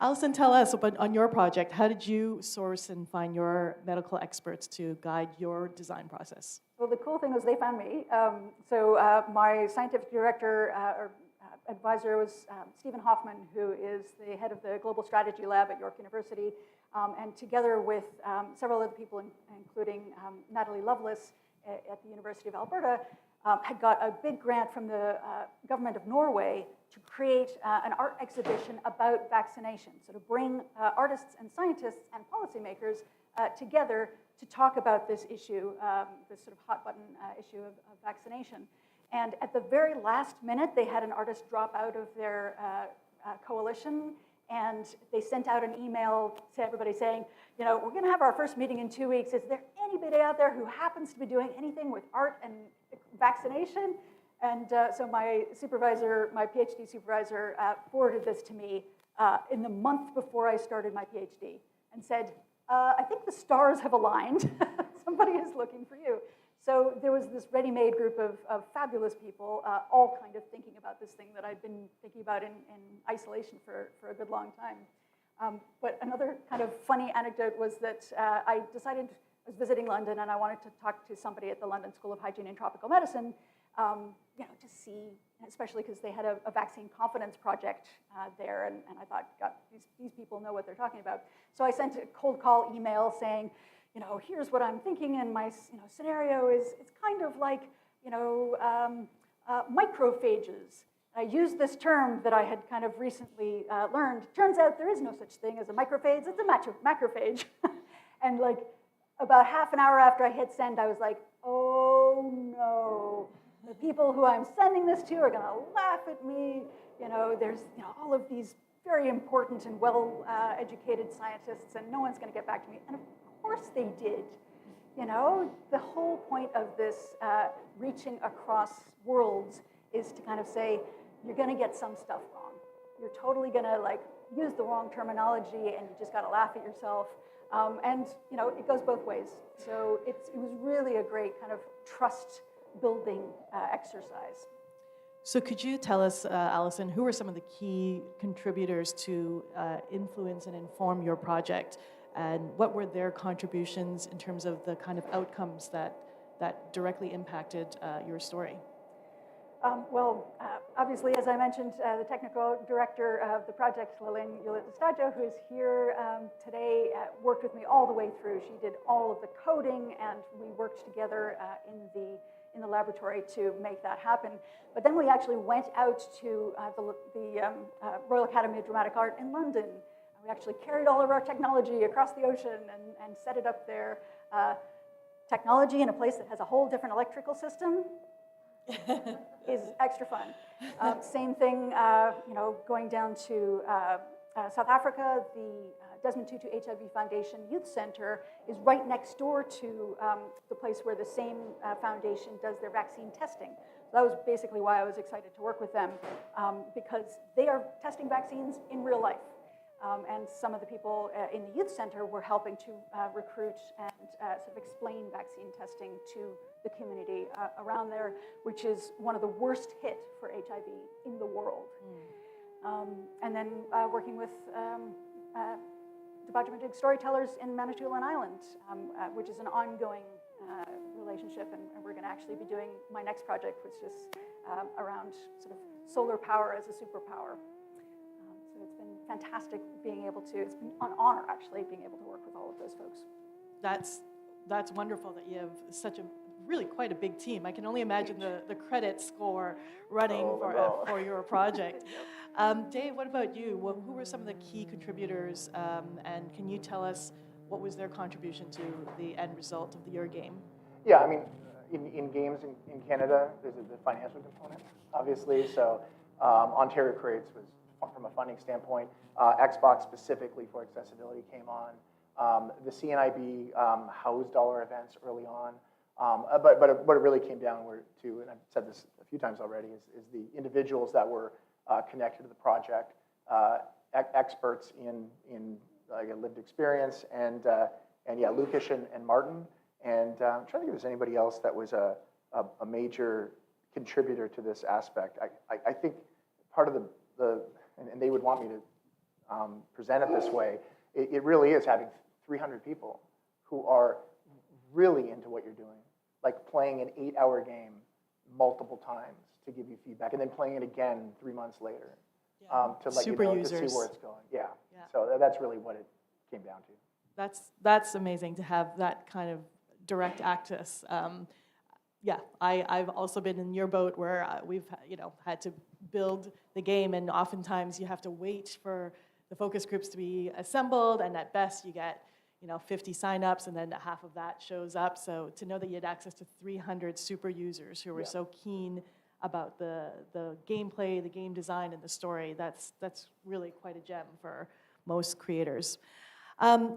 Alison, tell us, but on your project, how did you source and find your medical experts to guide your design process? Well, the cool thing was they found me. My scientific director or advisor was Stephen Hoffman, who is the head of the Global Strategy Lab at York University. And together with several other people, including Natalie Lovelace at the University of Alberta, had got a big grant from the government of Norway to create an art exhibition about vaccination. So to bring artists and scientists and policymakers together to talk about this issue, this sort of hot button issue of vaccination. And at the very last minute, they had an artist drop out of their coalition, and they sent out an email to everybody saying, you know, we're going to have our first meeting in 2 weeks. Is there anybody out there who happens to be doing anything with art and vaccination? And so my supervisor, my PhD supervisor, forwarded this to me in the month before I started my PhD and said, I think the stars have aligned. Somebody is looking for you. So there was this ready-made group of fabulous people, all kind of thinking about this thing that I'd been thinking about in isolation for a good long time. But another kind of funny anecdote was that I decided, I was visiting London and I wanted to talk to somebody at the London School of Hygiene and Tropical Medicine, you know, to see, especially because they had a vaccine confidence project there, and I thought, God, these people know what they're talking about. So I sent a cold call email saying, you know, here's what I'm thinking, and my scenario is, it's kind of like, you know, microphages. I used this term that I had kind of recently learned. Turns out there is no such thing as a microphage, it's a macrophage. And like about half an hour after I hit send, I was like, oh no. The people who I'm sending this to are gonna laugh at me. You know, there's all of these very important and well-educated scientists, and no one's gonna get back to me. And of course they did. You know, the whole point of this reaching across worlds is to kind of say, you're gonna get some stuff wrong. You're totally gonna like use the wrong terminology, and you just gotta laugh at yourself. And you know, it goes both ways. So it was really a great kind of trust building exercise. So could you tell us, Alison, who are some of the key contributors to influence and inform your project? And what were their contributions in terms of the kind of outcomes that directly impacted your story? Well, obviously, as I mentioned, the technical director of the project, Lillian Ulitastajo, who is here today, worked with me all the way through. She did all of the coding, and we worked together in the laboratory to make that happen. But then we actually went out to the Royal Academy of Dramatic Art in London. We actually carried all of our technology across the ocean and set it up there. Technology in a place that has a whole different electrical system is extra fun. Same thing, you know, going down to South Africa, the Desmond Tutu HIV Foundation Youth Center is right next door to the place where the same foundation does their vaccine testing. So that was basically why I was excited to work with them, because they are testing vaccines in real life. And some of the people in the youth center were helping to recruit and sort of explain vaccine testing to the community around there, which is one of the worst hit for HIV in the world. And then working with Debajamadig storytellers in Manitoulin Island, which is an ongoing relationship, and we're going to actually be doing my next project, which is around sort of solar power as a superpower. So it's been fantastic being able to, it's been an honor actually being able to work with all of those folks. That's wonderful that you have such a really quite a big team. I can only imagine the credit score running for your project. Dave, what about you? Who were some of the key contributors, and can you tell us what was their contribution to the end result of your game? Yeah, I mean, in games in Canada, there's the financial component, obviously. So Ontario Creates was, from a funding standpoint, Xbox specifically for accessibility came on. The CNIB housed all our events early on. But what it really came down to, and I've said this a few times already, is the individuals that were connected to the project, experts in lived experience, and yeah, Lucas and Martin. And I'm trying to think if there's anybody else that was a major contributor to this aspect. I think part of and they would want me to present it this way, it really is having 300 people who are really into what you're doing, like playing an 8-hour game multiple times to give you feedback, and then playing it again 3 months later to let you know, to see where it's going. Yeah. So that's really what it came down to. That's amazing to have that kind of direct access. yeah, I've also been in your boat where we've had to build the game, and oftentimes you have to wait for the focus groups to be assembled, and at best you get 50 signups, and then half of that shows up. So to know that you had access to 300 super users who were so keen about the gameplay, the game design, and the story, that's really quite a gem for most creators.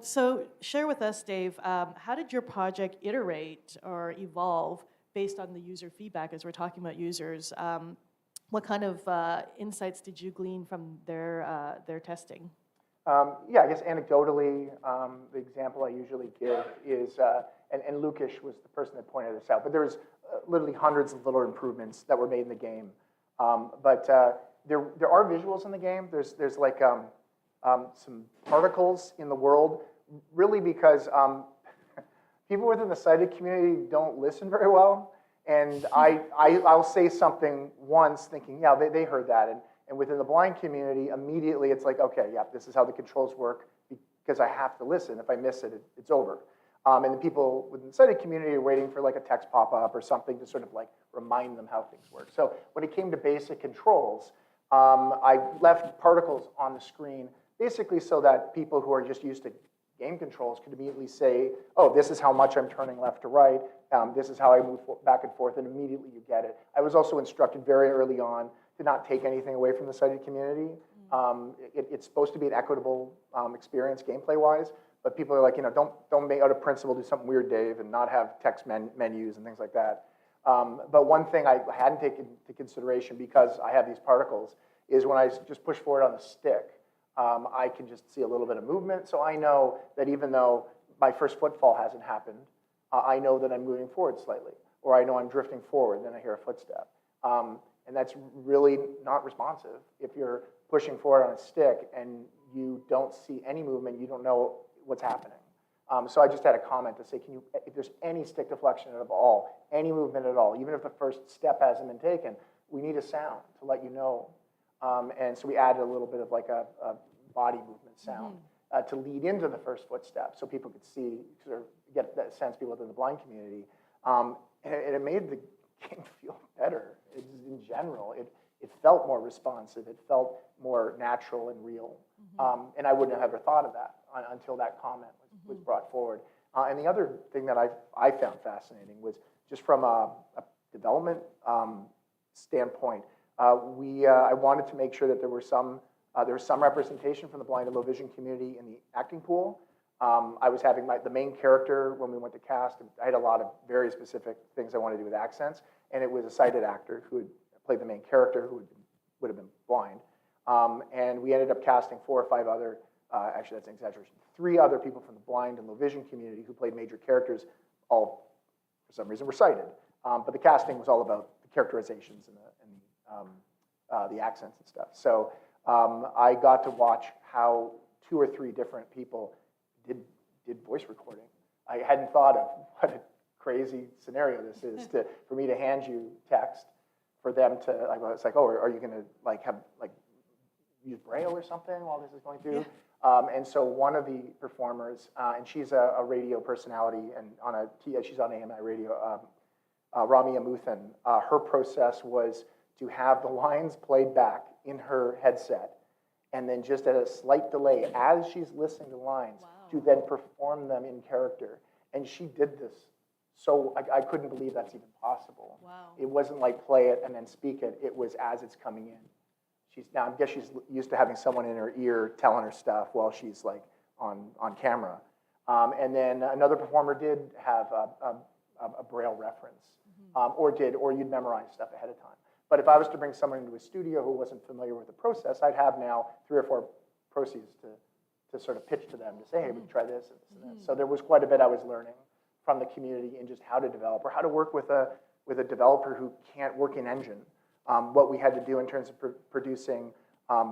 So share with us, Dave, how did your project iterate or evolve based on the user feedback as we're talking about users? What kind of insights did you glean from their testing? Yeah, I guess anecdotally, the example I usually give is, and Lukash was the person that pointed this out, but there was literally hundreds of little improvements that were made in the game. But there are visuals in the game. There's like some particles in the world, really because people within the sighted community don't listen very well. And I'll say something once thinking, yeah, they heard that. And within the blind community, immediately it's like, okay, yeah, this is how the controls work because I have to listen. If I miss it, it's over. And the people within the sighted community are waiting for like a text pop-up or something to sort of like remind them how things work. So when it came to basic controls, I left particles on the screen basically so that people who are just used to game controls could immediately say, oh, this is how much I'm turning left to right. This is how I move back and forth, and immediately you get it. I was also instructed very early on to not take anything away from the sighted community. It's supposed to be an equitable experience gameplay-wise, but people are like, don't make out of principle, do something weird, Dave, and not have text menus and things like that. But one thing I hadn't taken into consideration because I have these particles is when I just push forward on the stick, I can just see a little bit of movement. So I know that even though my first footfall hasn't happened, I know that I'm moving forward slightly, or I know I'm drifting forward, then I hear a footstep. And that's really not responsive. If you're pushing forward on a stick and you don't see any movement, you don't know what's happening. So I just had a comment to say, if there's any stick deflection at all, any movement at all, even if the first step hasn't been taken, we need a sound to let you know. And so we added a little bit of like a body movement sound to lead into the first footstep so people could see, sort of get that sense, people within the blind community. And it made the game feel better. In general, it felt more responsive. It felt more natural and real. And I wouldn't have ever thought of that until that comment was brought forward. And the other thing that I found fascinating was just from a development standpoint, I wanted to make sure that there was some representation from the blind and low vision community in the acting pool. I was having the main character when we went to cast. I had a lot of very specific things I wanted to do with accents, and it was a sighted actor who had played the main character who would have been blind. And we ended up casting 4 or 5 other, actually that's an exaggeration, 3 other people from the blind and low vision community who played major characters, all for some reason were sighted. But the casting was all about the characterizations and the accents and stuff. So I got to watch how 2 or 3 different people did voice recording. I hadn't thought of what a crazy scenario this is for me to hand you text, for them to, it's like, oh, are you going to use Braille or something while this is going through? Yeah. And so one of the performers, and she's a radio personality, and she's on AMI radio, Ramya Muthan, her process was to have the lines played back in her headset, and then just at a slight delay, as she's listening to lines, to then perform them in character. And she did this. So I couldn't believe that's even possible. Wow. It wasn't like play it and then speak it. It was as it's coming in. Now I guess she's used to having someone in her ear telling her stuff while she's like on camera. And then another performer did have a Braille reference, or you'd memorize stuff ahead of time. But if I was to bring someone into a studio who wasn't familiar with the process, I'd have now 3 or 4 proces to sort of pitch to them to say, hey, we can try this and this and this. So there was quite a bit I was learning from the community in just how to develop, or how to work with a developer who can't work in engine. What we had to do in terms of producing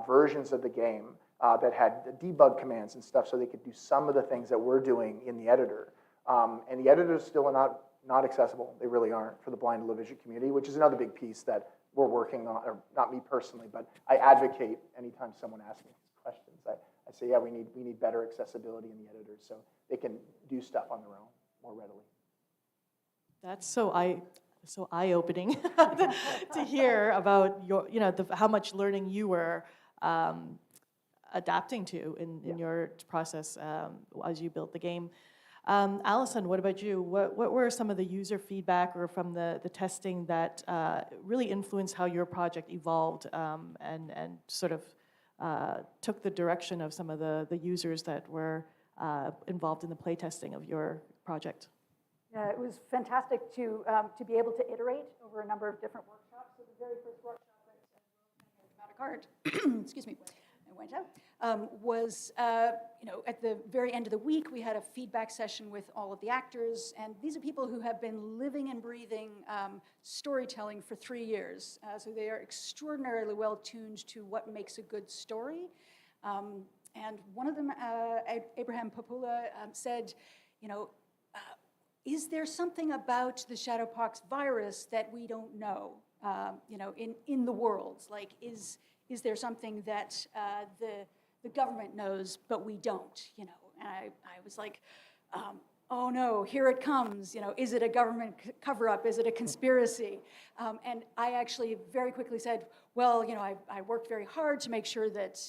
versions of the game that had debug commands and stuff, so they could do some of the things that we're doing in the editor. And the editors still are not accessible. They really aren't for the blind and low vision community, which is another big piece that we're working on, or not me personally, but I advocate anytime someone asks me these questions. I say, yeah, we need better accessibility in the editors so they can do stuff on their own more readily. That's so so eye-opening to hear about your, how much learning you were adapting to in your process as you built the game. Allison, what about you? What were some of the user feedback or from the testing that really influenced how your project evolved and sort of took the direction of some of the users that were involved in the playtesting of your project? Yeah, it was fantastic to be able to iterate over a number of different workshops. So the very first workshop at Card, excuse me, I went out, was at the very end of the week, we had a feedback session with all of the actors, and these are people who have been living and breathing storytelling for 3 years. So they are extraordinarily well tuned to what makes a good story. And one of them, Abraham Papula, said, is there something about the Shadowpox virus that we don't know, in the world? Like, is there something that the government knows but we don't? And I was like, oh no, here it comes. Is it a government cover-up? Is it a conspiracy? And I actually very quickly said, well, I worked very hard to make sure that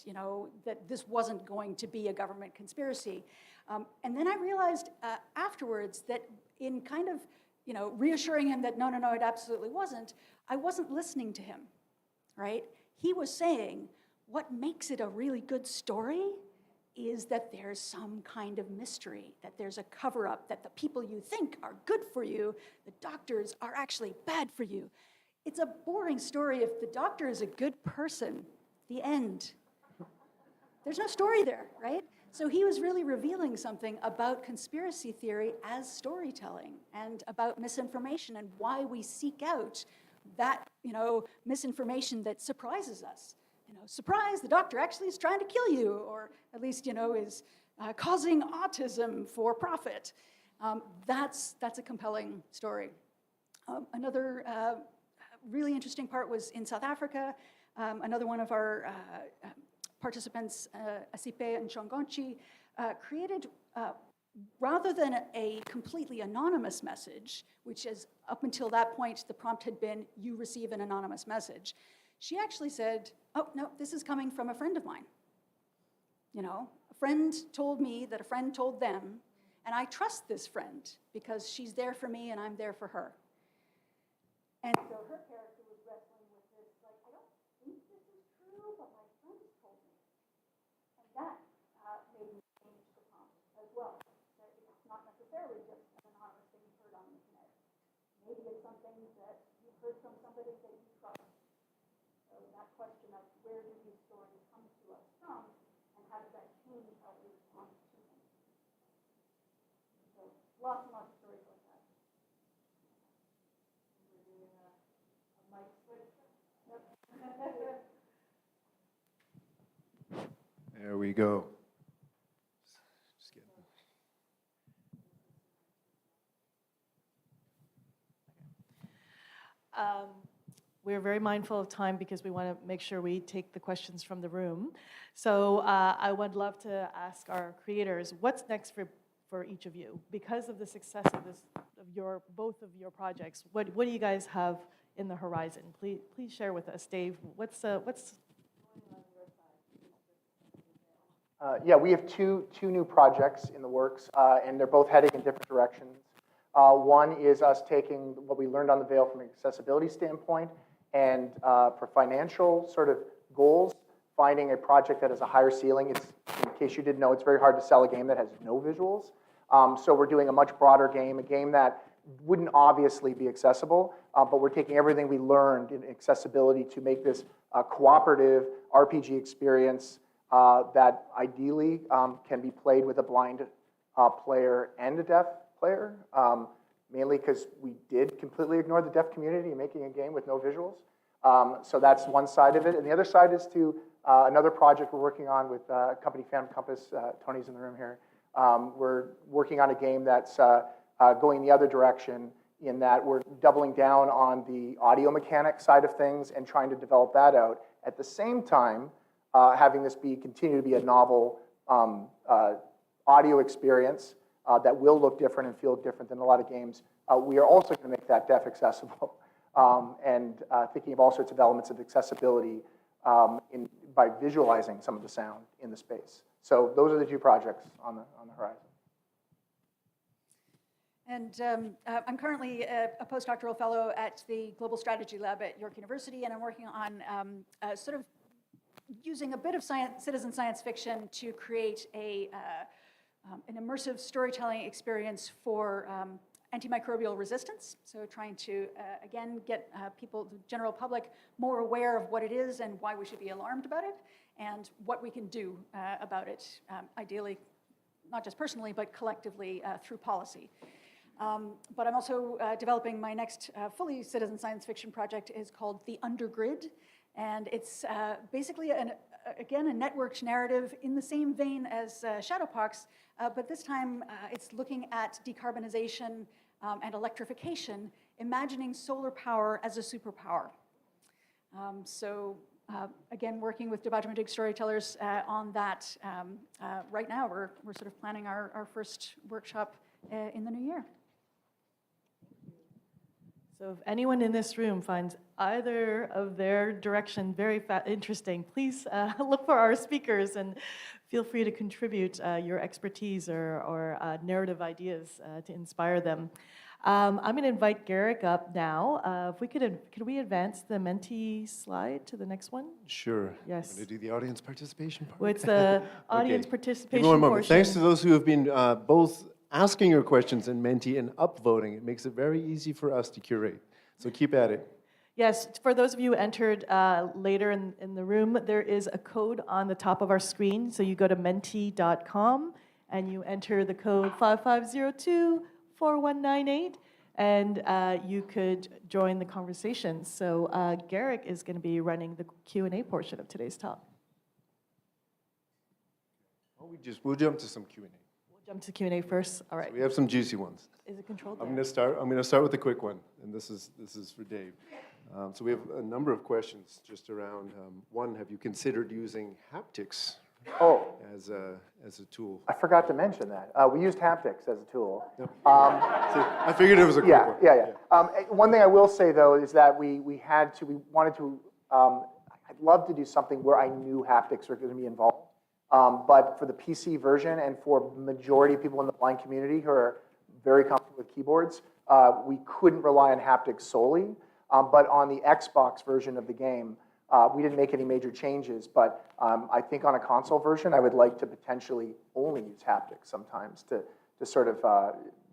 that this wasn't going to be a government conspiracy. And then I realized afterwards that in kind of, reassuring him that no, it absolutely wasn't, I wasn't listening to him, right? He was saying, what makes it a really good story is that there's some kind of mystery, that there's a cover-up, that the people you think are good for you, the doctors, are actually bad for you. It's a boring story if the doctor is a good person. The end. There's no story there, right? So he was really revealing something about conspiracy theory as storytelling and about misinformation and why we seek out that, misinformation that surprises us. Surprise, the doctor actually is trying to kill you, or at least, is causing autism for profit. That's a compelling story. Another really interesting part was in South Africa. Another one of our participants, Asipe and Chongonchi, created, rather than a completely anonymous message, which is up until that point, the prompt had been, you receive an anonymous message. She actually said, oh, no, this is coming from a friend of mine. A friend told me that a friend told them, and I trust this friend because she's there for me and I'm there for her. And so her character was wrestling with this, like, I don't think this is true, but my friend told me. And that made me change the prompt as well. That it's not necessarily just an anonymous thing you heard on the internet. Maybe it's something that you heard from somebody that you trust. So that question of where do these stories come to us from, and how does that change how we respond to them? So lots and lots of stories like that. We're doing a mic switch. Yep. There we go. Just get We're very mindful of time because we want to make sure we take the questions from the room. So I would love to ask our creators, what's next for each of you? Because of the success of both of your projects, what do you guys have in the horizon? Please share with us, Dave. What's going on your side? Yeah, we have two new projects in the works, and they're both heading in different directions. One is us taking what we learned on the Veil from an accessibility standpoint, and for financial sort of goals, finding a project that has a higher ceiling. It's, in case you didn't know, it's very hard to sell a game that has no visuals. So we're doing a much broader game, a game that wouldn't obviously be accessible, but we're taking everything we learned in accessibility to make this a cooperative RPG experience that ideally can be played with a blind player and a deaf player, mainly because we did completely ignore the deaf community in making a game with no visuals. So that's one side of it. And the other side is to another project we're working on with a company, Phantom Compass. Tony's in the room here. We're working on a game that's going the other direction, in that we're doubling down on the audio mechanic side of things and trying to develop that out. At the same time, having this continue to be a novel audio experience that will look different and feel different than a lot of games we are also going to make that deaf accessible, and thinking of all sorts of elements of accessibility by visualizing some of the sound in the space. So those are the two projects on the horizon. And I'm currently a postdoctoral fellow at the Global Strategy Lab at York University, and I'm working on sort of using a bit of citizen science fiction to create an immersive storytelling experience for antimicrobial resistance. So trying to, again, get people, the general public, more aware of what it is and why we should be alarmed about it, and what we can do about it, ideally, not just personally, but collectively through policy. But I'm also developing my next fully citizen science fiction project is called The Undergrid. And it's basically, again, a networked narrative in the same vein as Shadowpox, but this time it's looking at decarbonization and electrification, imagining solar power as a superpower. Again, working with Debauchematic storytellers on that. Right now, we're sort of planning our first workshop in the new year. So if anyone in this room finds either of their direction very interesting, please look for our speakers and feel free to contribute your expertise or narrative ideas to inspire them. I'm going to invite Garrick up now. If we could we advance the Menti slide to the next one? Sure. Yes. I'm going to do the audience participation part. Well, it's the audience participation Give me one moment. portion. Thanks to those who have been both asking your questions in Menti and upvoting. It makes it very easy for us to curate. So keep at it. Yes, for those of you who entered later in the room, there is a code on the top of our screen. So you go to menti.com and you enter the code 55024198, and you could join the conversation. So Garrick is going to be running the Q&A portion of today's talk. Well, we'll jump to some Q&A. Jump to Q&A first. All right. So we have some juicy ones. Is it controlled? I'm going to start with a quick one, and this is for Dave. So we have a number of questions just around one. Have you considered using haptics as a tool? I forgot to mention that. We used haptics as a tool. Yep. I figured it was a quick one. Yeah. One thing I will say, though, is that we wanted to, I'd love to do something where I knew haptics were going to be involved. But for the PC version and for majority of people in the blind community who are very comfortable with keyboards, we couldn't rely on haptics solely. But on the Xbox version of the game, we didn't make any major changes. But I think on a console version, I would like to potentially only use haptics sometimes to sort of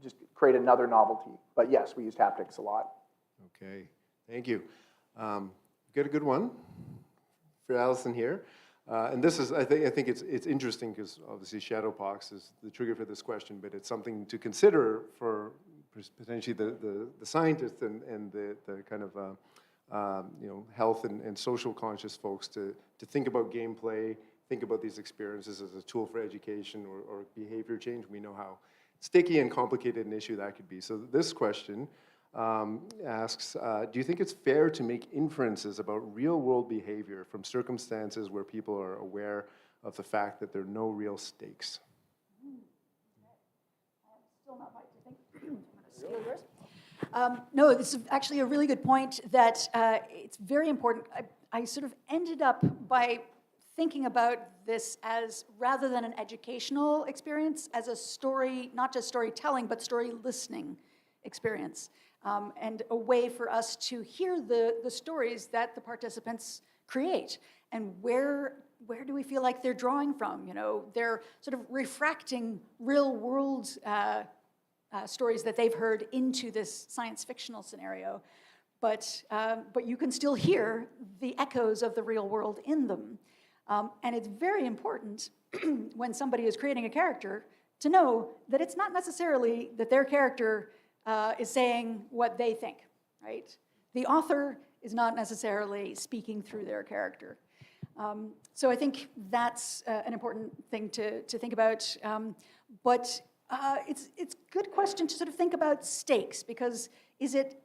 just create another novelty. But yes, we used haptics a lot. Okay, thank you. Got a good one for Allison here. And this is, I think it's interesting because obviously Shadowpox is the trigger for this question, but it's something to consider for potentially the scientists and the kind of health and social conscious folks to think about gameplay, think about these experiences as a tool for education or behavior change. We know how sticky and complicated an issue that could be. So this question asks, do you think it's fair to make inferences about real-world behavior from circumstances where people are aware of the fact that there are no real stakes? Still not right, I think. I'm going to steal yours. No, this is actually a really good point that it's very important. I sort of ended up by thinking about this as, rather than an educational experience, as a story, not just storytelling, but story listening experience. And a way for us to hear the stories that the participants create. And where do we feel like they're drawing from? You know, they're sort of refracting real world stories that they've heard into this science fictional scenario. But you can still hear the echoes of the real world in them. And it's very important when somebody is creating a character to know that it's not necessarily that their character is saying what they think, right? The author is not necessarily speaking through their character. So I think that's an important thing to think about. But it's a good question to sort of think about stakes, because is it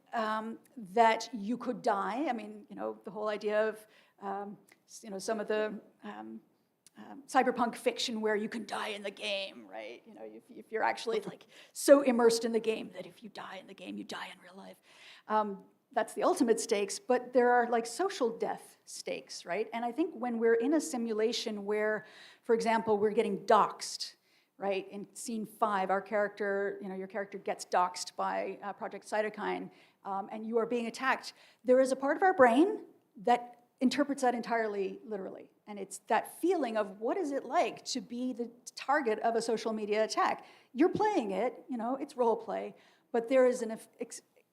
that you could die? I mean, you know, the whole idea of, some of the cyberpunk fiction where you can die in the game, right? You know, if you're actually like so immersed in the game that if you die in the game, you die in real life. That's the ultimate stakes, but there are like social death stakes, right? And I think when we're in a simulation where, for example, we're getting doxxed, right? In scene 5, our character, you know, your character gets doxxed by Project Cytokine, and you are being attacked. There is a part of our brain that interprets that entirely literally. And it's that feeling of what is it like to be the target of a social media attack. You're playing it, you know, it's role play, but there is an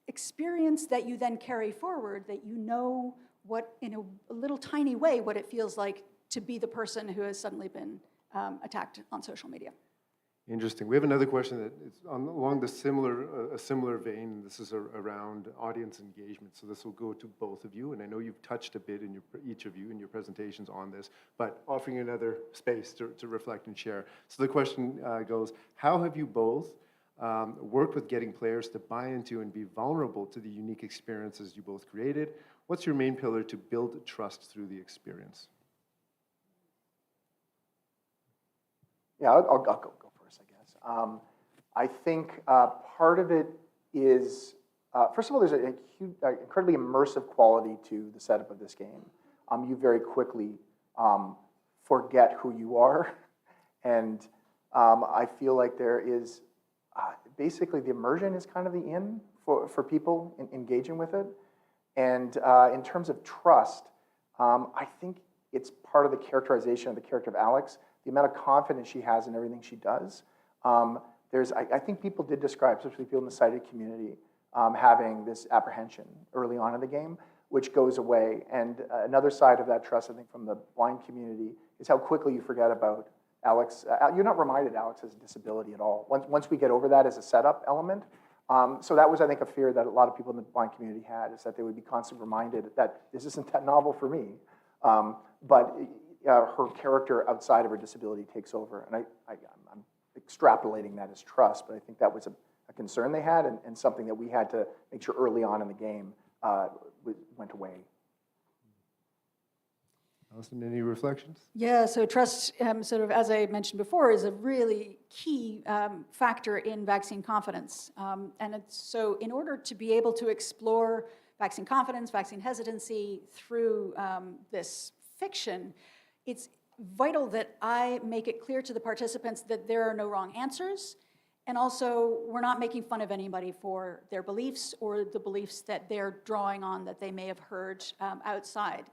experience that you then carry forward that you know what, in a little tiny way, what it feels like to be the person who has suddenly been attacked on social media. Interesting. We have another question that is along the similar vein. This is around audience engagement. So this will go to both of you, and I know you've touched a bit in each of you in your presentations on this, but offering another space to reflect and share. So the question goes: how have you both worked with getting players to buy into and be vulnerable to the unique experiences you both created? What's your main pillar to build trust through the experience? Yeah, I'll go first, I guess. I think part of it is, first of all, there's a huge, incredibly immersive quality to the setup of this game. You very quickly forget who you are, and I feel like there is, basically the immersion is kind of the in for people engaging with it. And in terms of trust, I think it's part of the characterization of the character of Alex, the amount of confidence she has in everything she does. I think people did describe, especially people in the sighted community, having this apprehension early on in the game, which goes away. And another side of that trust, I think, from the blind community is how quickly you forget about Alex. You're not reminded Alex has a disability at all. Once we get over that as a setup element, so that was, I think, a fear that a lot of people in the blind community had, is that they would be constantly reminded that this isn't that novel for me. But her character outside of her disability takes over. And I'm extrapolating that as trust, but I think that was a concern they had, and something that we had to make sure early on in the game went away. Alison, any reflections? Yeah, so trust, sort of, as I mentioned before, is a really key factor in vaccine confidence. And so in order to be able to explore vaccine confidence, vaccine hesitancy through this fiction, it's vital that I make it clear to the participants that there are no wrong answers, and also we're not making fun of anybody for their beliefs or the beliefs that they're drawing on that they may have heard outside.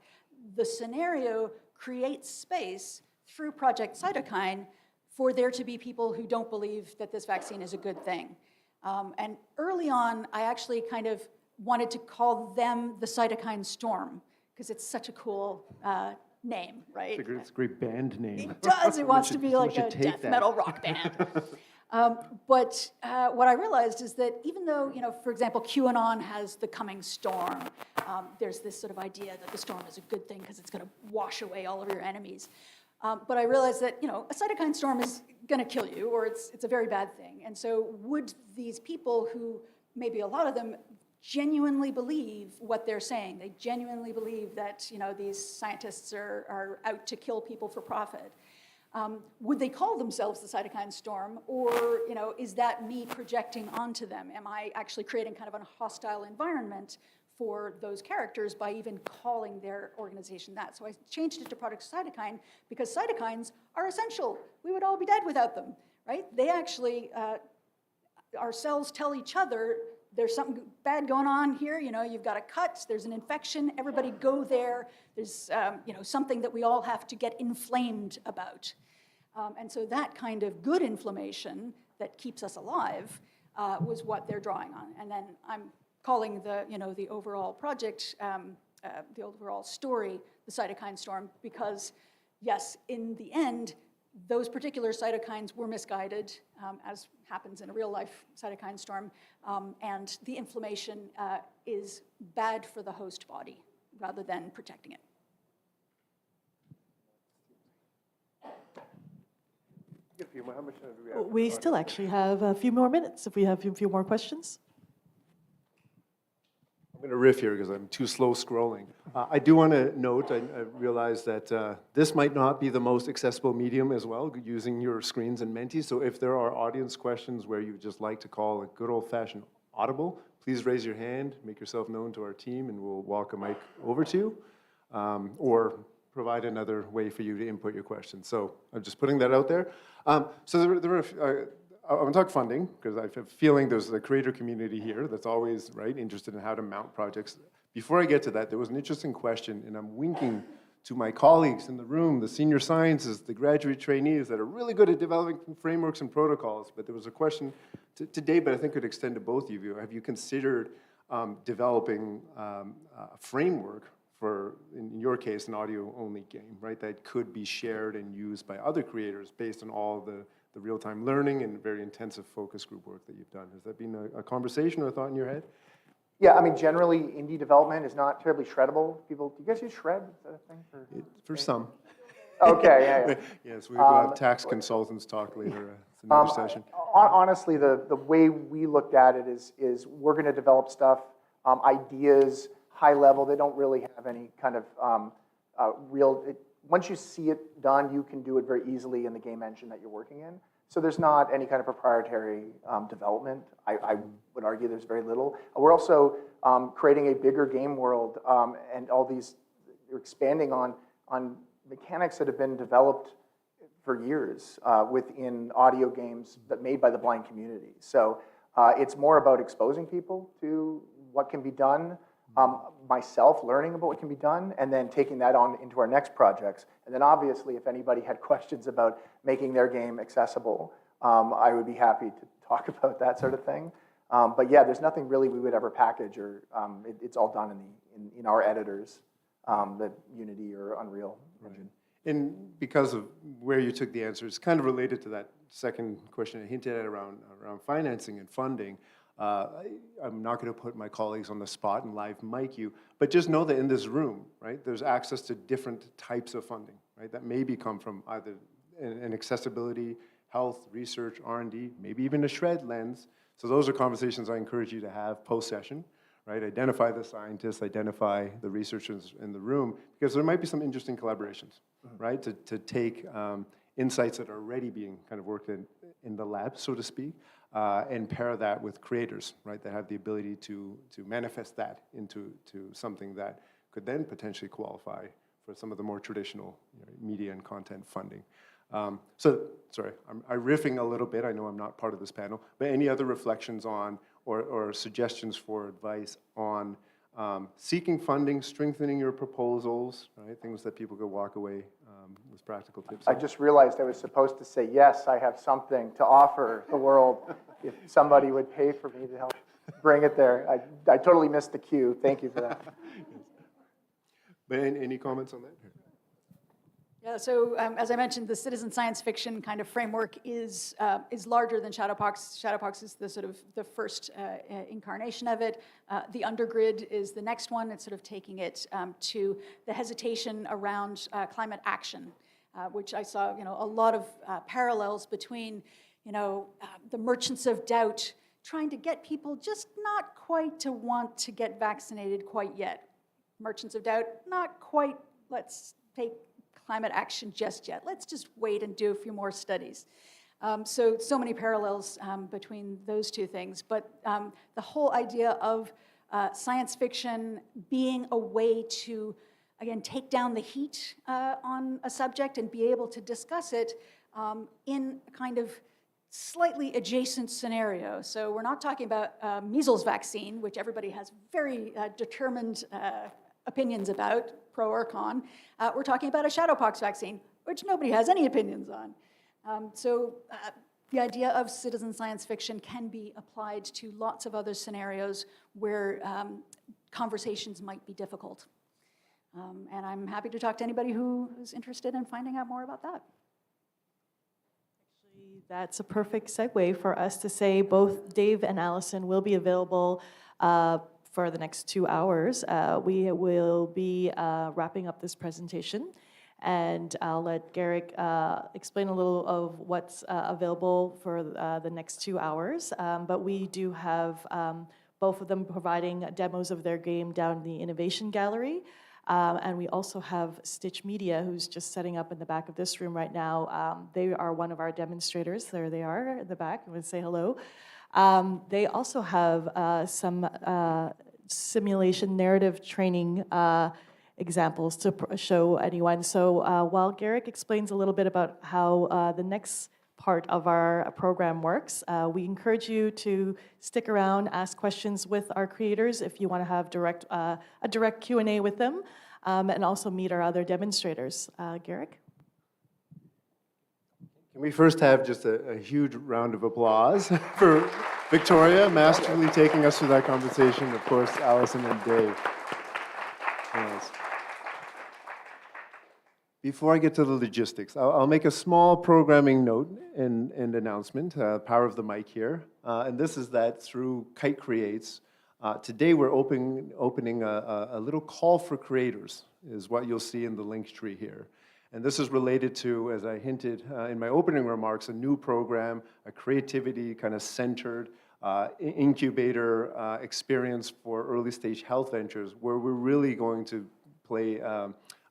The scenario creates space through Project Cytokine for there to be people who don't believe that this vaccine is a good thing. And early on, I actually kind of wanted to call them the Cytokine Storm, because it's such a cool name, right? It's a great band name. It does. It wants to be like a death metal rock band. But what I realized is that even though, you know, for example, QAnon has the coming storm, there's this sort of idea that the storm is a good thing because it's going to wash away all of your enemies. But I realized that, you know, a cytokine storm is going to kill you, or it's a very bad thing. And so would these people who, maybe a lot of them, genuinely believe what they're saying? They genuinely believe that, you know, these scientists are out to kill people for profit. Would they call themselves the cytokine storm, or, you know, is that me projecting onto them? Am I actually creating kind of a hostile environment for those characters by even calling their organization that? So I changed it to Project Cytokine because cytokines are essential. We would all be dead without them, right? They actually, our cells tell each other, there's something bad going on here, you know, you've got a cut, there's an infection, everybody go there. There's, you know, something that we all have to get inflamed about. And so that kind of good inflammation that keeps us alive was what they're drawing on. And then I'm calling the, you know, the overall project, the overall story, the cytokine storm, because yes, in the end, those particular cytokines were misguided, as happens in a real life cytokine storm, and the inflammation is bad for the host body rather than protecting it. How much time do we have? We still actually have a few more minutes if we have a few more questions. I'm going to riff here because I'm too slow scrolling. I do want to note, I realize that this might not be the most accessible medium as well, using your screens and Menti. So if there are audience questions where you'd just like to call a good old-fashioned audible, please raise your hand, make yourself known to our team, and we'll walk a mic over to you, or provide another way for you to input your questions. So I'm just putting that out there. So there were I want to talk funding, because I have a feeling there's a creator community here that's always, right, interested in how to mount projects. Before I get to that, there was an interesting question, and I'm winking to my colleagues in the room, the senior scientists, the graduate trainees that are really good at developing frameworks and protocols. But there was a question today, but I think could extend to both of you. Have you considered developing a framework for, in your case, an audio-only game, right, that could be shared and used by other creators based on all the real-time learning and very intensive focus group work that you've done? Has that been a conversation or a thought in your head? Yeah, I mean, generally, indie development is not terribly shreddable. People, do you guys use shred? Is that a thing? For some. Okay, yeah. Yes, we will have tax consultants talk later. It's another session. Honestly, the way we looked at it is we're going to develop stuff, ideas, high level. They don't really have any kind of once you see it done, you can do it very easily in the game engine that you're working in. So there's not any kind of proprietary development. I would argue there's very little. We're also creating a bigger game world, and all these, you're expanding on mechanics that have been developed for years within audio games that made by the blind community. So it's more about exposing people to what can be done, myself learning about what can be done, and then taking that on into our next projects. And then obviously, if anybody had questions about making their game accessible, I would be happy to talk about that sort of thing. But yeah, there's nothing really we would ever package, or it's all done in our editors, the Unity or Unreal engine. And because of where you took the answer, it's kind of related to that second question I hinted at around financing and funding. I'm not going to put my colleagues on the spot and live mic you, but just know that in this room, right, there's access to different types of funding, right, that maybe come from either an accessibility, health, research, R&D, maybe even a shred lens. So those are conversations I encourage you to have post-session, right? Identify the scientists, identify the researchers in the room, because there might be some interesting collaborations, right, to take insights that are already being kind of worked in the lab, so to speak, and pair that with creators, right, that have the ability to manifest that into something that could then potentially qualify for some of the more traditional media and content funding. So, sorry, I'm riffing a little bit. I know I'm not part of this panel, but any other reflections on or suggestions for advice on seeking funding, strengthening your proposals, right, things that people could walk away with practical tips? I just realized I was supposed to say, yes, I have something to offer the world if somebody would pay for me to help bring it there. I totally missed the cue. Thank you for that. But any comments on that? Yeah, so as I mentioned, the citizen science fiction kind of framework is larger than Shadowbox. Shadowbox is the sort of the first incarnation of it. The Undergrid is the next one. It's sort of taking it to the hesitation around climate action, which I saw, a lot of parallels between, the merchants of doubt trying to get people just not quite to want to get vaccinated quite yet. Merchants of doubt, not quite, let's take climate action just yet. Let's just wait and do a few more studies. So many parallels between those two things. But the whole idea of science fiction being a way to, again, take down the heat on a subject and be able to discuss it in a kind of slightly adjacent scenario. So we're not talking about measles vaccine, which everybody has very determined opinions about, pro or con. We're talking about a Shadowpox vaccine, which nobody has any opinions on. So the idea of citizen science fiction can be applied to lots of other scenarios where conversations might be difficult. And I'm happy to talk to anybody who is interested in finding out more about that. Actually, that's a perfect segue for us to say both Dave and Allison will be available for the next 2 hours. We will be wrapping up this presentation, and I'll let Garrick explain a little of what's available for the next 2 hours. But we do have both of them providing demos of their game down in the Innovation Gallery. And we also have Stitch Media, who's just setting up in the back of this room right now. They are one of our demonstrators. There they are in the back. I'm going to say hello. They also have some simulation narrative training examples to show anyone. So while Garrick explains a little bit about how the next part of our program works, we encourage you to stick around, ask questions with our creators if you want to have a direct Q&A with them, and also meet our other demonstrators. Garrick? Can we first have just a huge round of applause for Victoria, masterfully taking us through that conversation, of course, Allison and Dave. Yes. Before I get to the logistics, I'll make a small programming note and announcement, power of the mic here. And this is that through Kite Creates, today we're opening a little call for creators, is what you'll see in the link tree here. And this is related to, as I hinted in my opening remarks, a new program, a creativity kind of centered incubator experience for early stage health ventures, where we're really going to play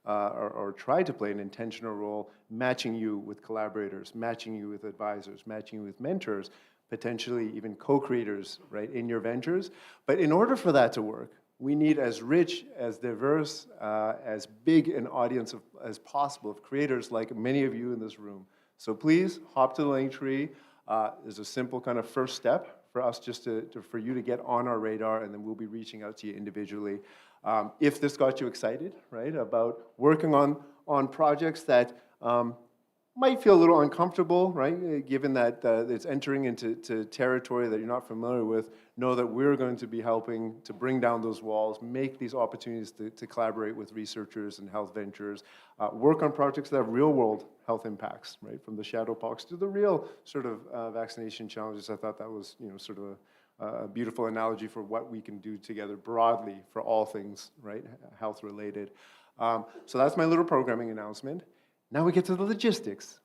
or try to play an intentional role, matching you with collaborators, matching you with advisors, matching you with mentors, potentially even co-creators, right, in your ventures. But in order for that to work, we need as rich, as diverse, as big an audience as possible of creators like many of you in this room. So please hop to the link tree. There's a simple kind of first step for us just for you to get on our radar, and then we'll be reaching out to you individually. If this got you excited, right, about working on projects that might feel a little uncomfortable, right, given that it's entering into territory that you're not familiar with, know that we're going to be helping to bring down those walls, make these opportunities to collaborate with researchers and health ventures, work on projects that have real-world health impacts, right, from the shadowpox to the real sort of vaccination challenges. I thought that was, sort of a beautiful analogy for what we can do together broadly for all things, right, health related. So that's my little programming announcement. Now we get to the logistics.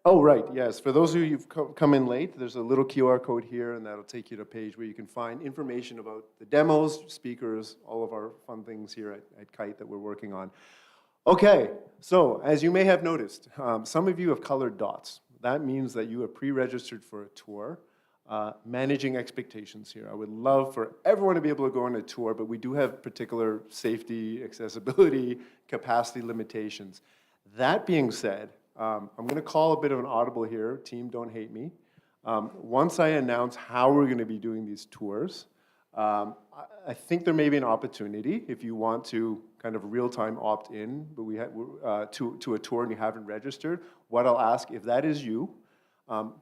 Oh, right, yes. For those of you who've come in late, there's a little QR code here, and that'll take you to a page where you can find information about the demos, speakers, all of our fun things here at Kite that we're working on. Okay, so as you may have noticed, some of you have colored dots. That means that you have pre-registered for a tour. Managing expectations here. I would love for everyone to be able to go on a tour, but we do have particular safety, accessibility, capacity limitations. That being said, I'm going to call a bit of an audible here. Team, don't hate me. Once I announce how we're going to be doing these tours, I think there may be an opportunity if you want to kind of real-time opt in, but to a tour and you haven't registered. What I'll ask, if that is you,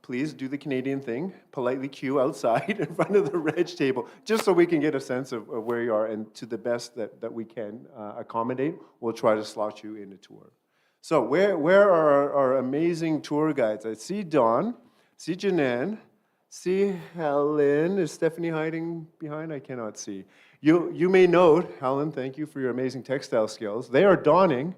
please do the Canadian thing, politely queue outside in front of the reg table, just so we can get a sense of where you are, and to the best that we can accommodate, we'll try to slot you in a tour. So where are our amazing tour guides? I see Dawn, see Janan, see Helen. Is Stephanie hiding behind? I cannot see. You may note, Helen, thank you for your amazing textile skills. They are donning.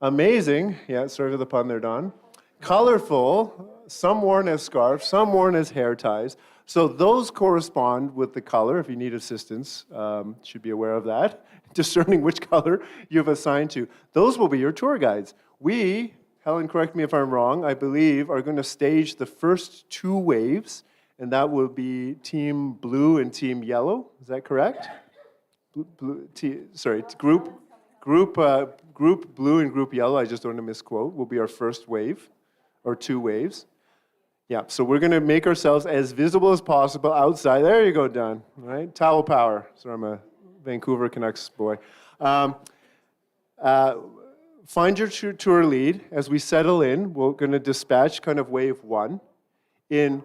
Amazing. Yeah, sorry for the pun there, Dawn. Colorful, some worn as scarves, some worn as hair ties. So those correspond with the color. If you need assistance, should be aware of that. Discerning which color you've assigned to. Those will be your tour guides. We, Helen, correct me if I'm wrong, I believe are going to stage the first two waves, and that will be Team Blue and Team Yellow. Is that correct? Group Blue and Group Yellow, I just don't want to misquote, will be our first wave. Or two waves. Yeah, so we're going to make ourselves as visible as possible outside. There you go, Don. Right? Towel power. Sorry, I'm a Vancouver Canucks boy. Find your tour lead. As we settle in, we're going to dispatch kind of wave one in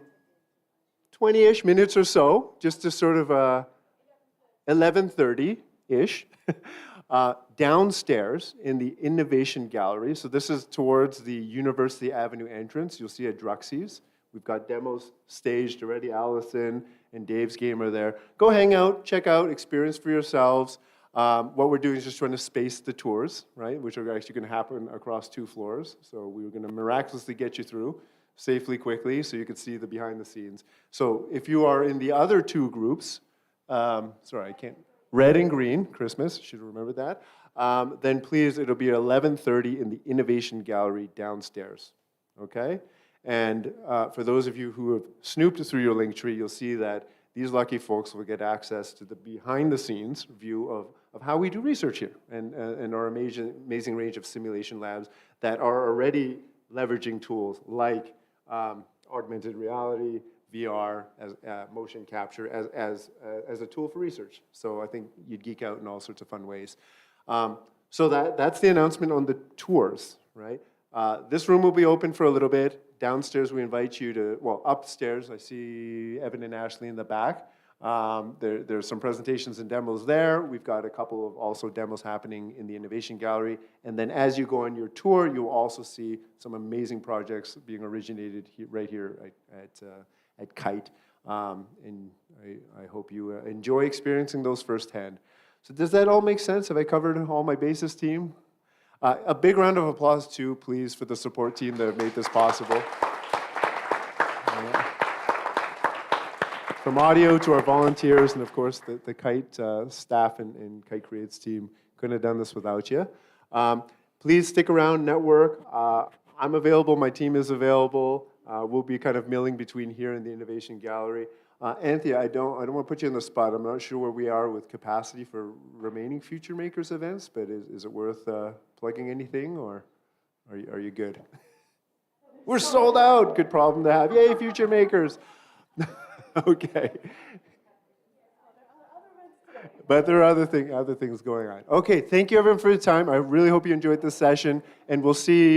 20-ish minutes or so, just to sort of 11:30-ish. Downstairs in the Innovation Gallery. So this is towards the University Avenue entrance. You'll see at Druxy's. We've got demos staged already. Allison and Dave's game are there. Go hang out, check out, experience for yourselves. What we're doing is just trying to space the tours, right, which are actually going to happen across 2 floors. So we were going to miraculously get you through. safely, quickly, so you can see the behind the scenes. So if you are in the other two groups, sorry, I can't, red and green, Christmas, should remember that, then please, it'll be 11:30 in the Innovation Gallery downstairs, okay? And for those of you who have snooped through your link tree, you'll see that these lucky folks will get access to the behind-the-scenes view of how we do research here and our amazing range of simulation labs that are already leveraging tools like augmented reality, VR, as motion capture as a tool for research. So I think you'd geek out in all sorts of fun ways. So that's the announcement on the tours, right? This room will be open for a little bit. Downstairs, we invite you to, well, upstairs, I see Evan and Ashley in the back. There's some presentations and demos there. We've got a couple of also demos happening in the Innovation Gallery. And then as you go on your tour, you'll also see some amazing projects being originated right here at Kite. And I hope you enjoy experiencing those firsthand. So does that all make sense? Have I covered all my bases, team? A big round of applause, too, please, for the support team that have made this possible. From audio to our volunteers, and of course, the Kite staff and Kite Creates team couldn't have done this without you. Please stick around, network. I'm available, my team is available. We'll be kind of milling between here and the Innovation Gallery. Anthea, I don't want to put you on the spot. I'm not sure where we are with capacity for remaining Future Makers events, but is it worth plugging anything, or are you good? We're sold out. Good problem to have. Yay, Future Makers. Okay. But there are other things going on. Okay, thank you everyone for your time. I really hope you enjoyed this session, and we'll see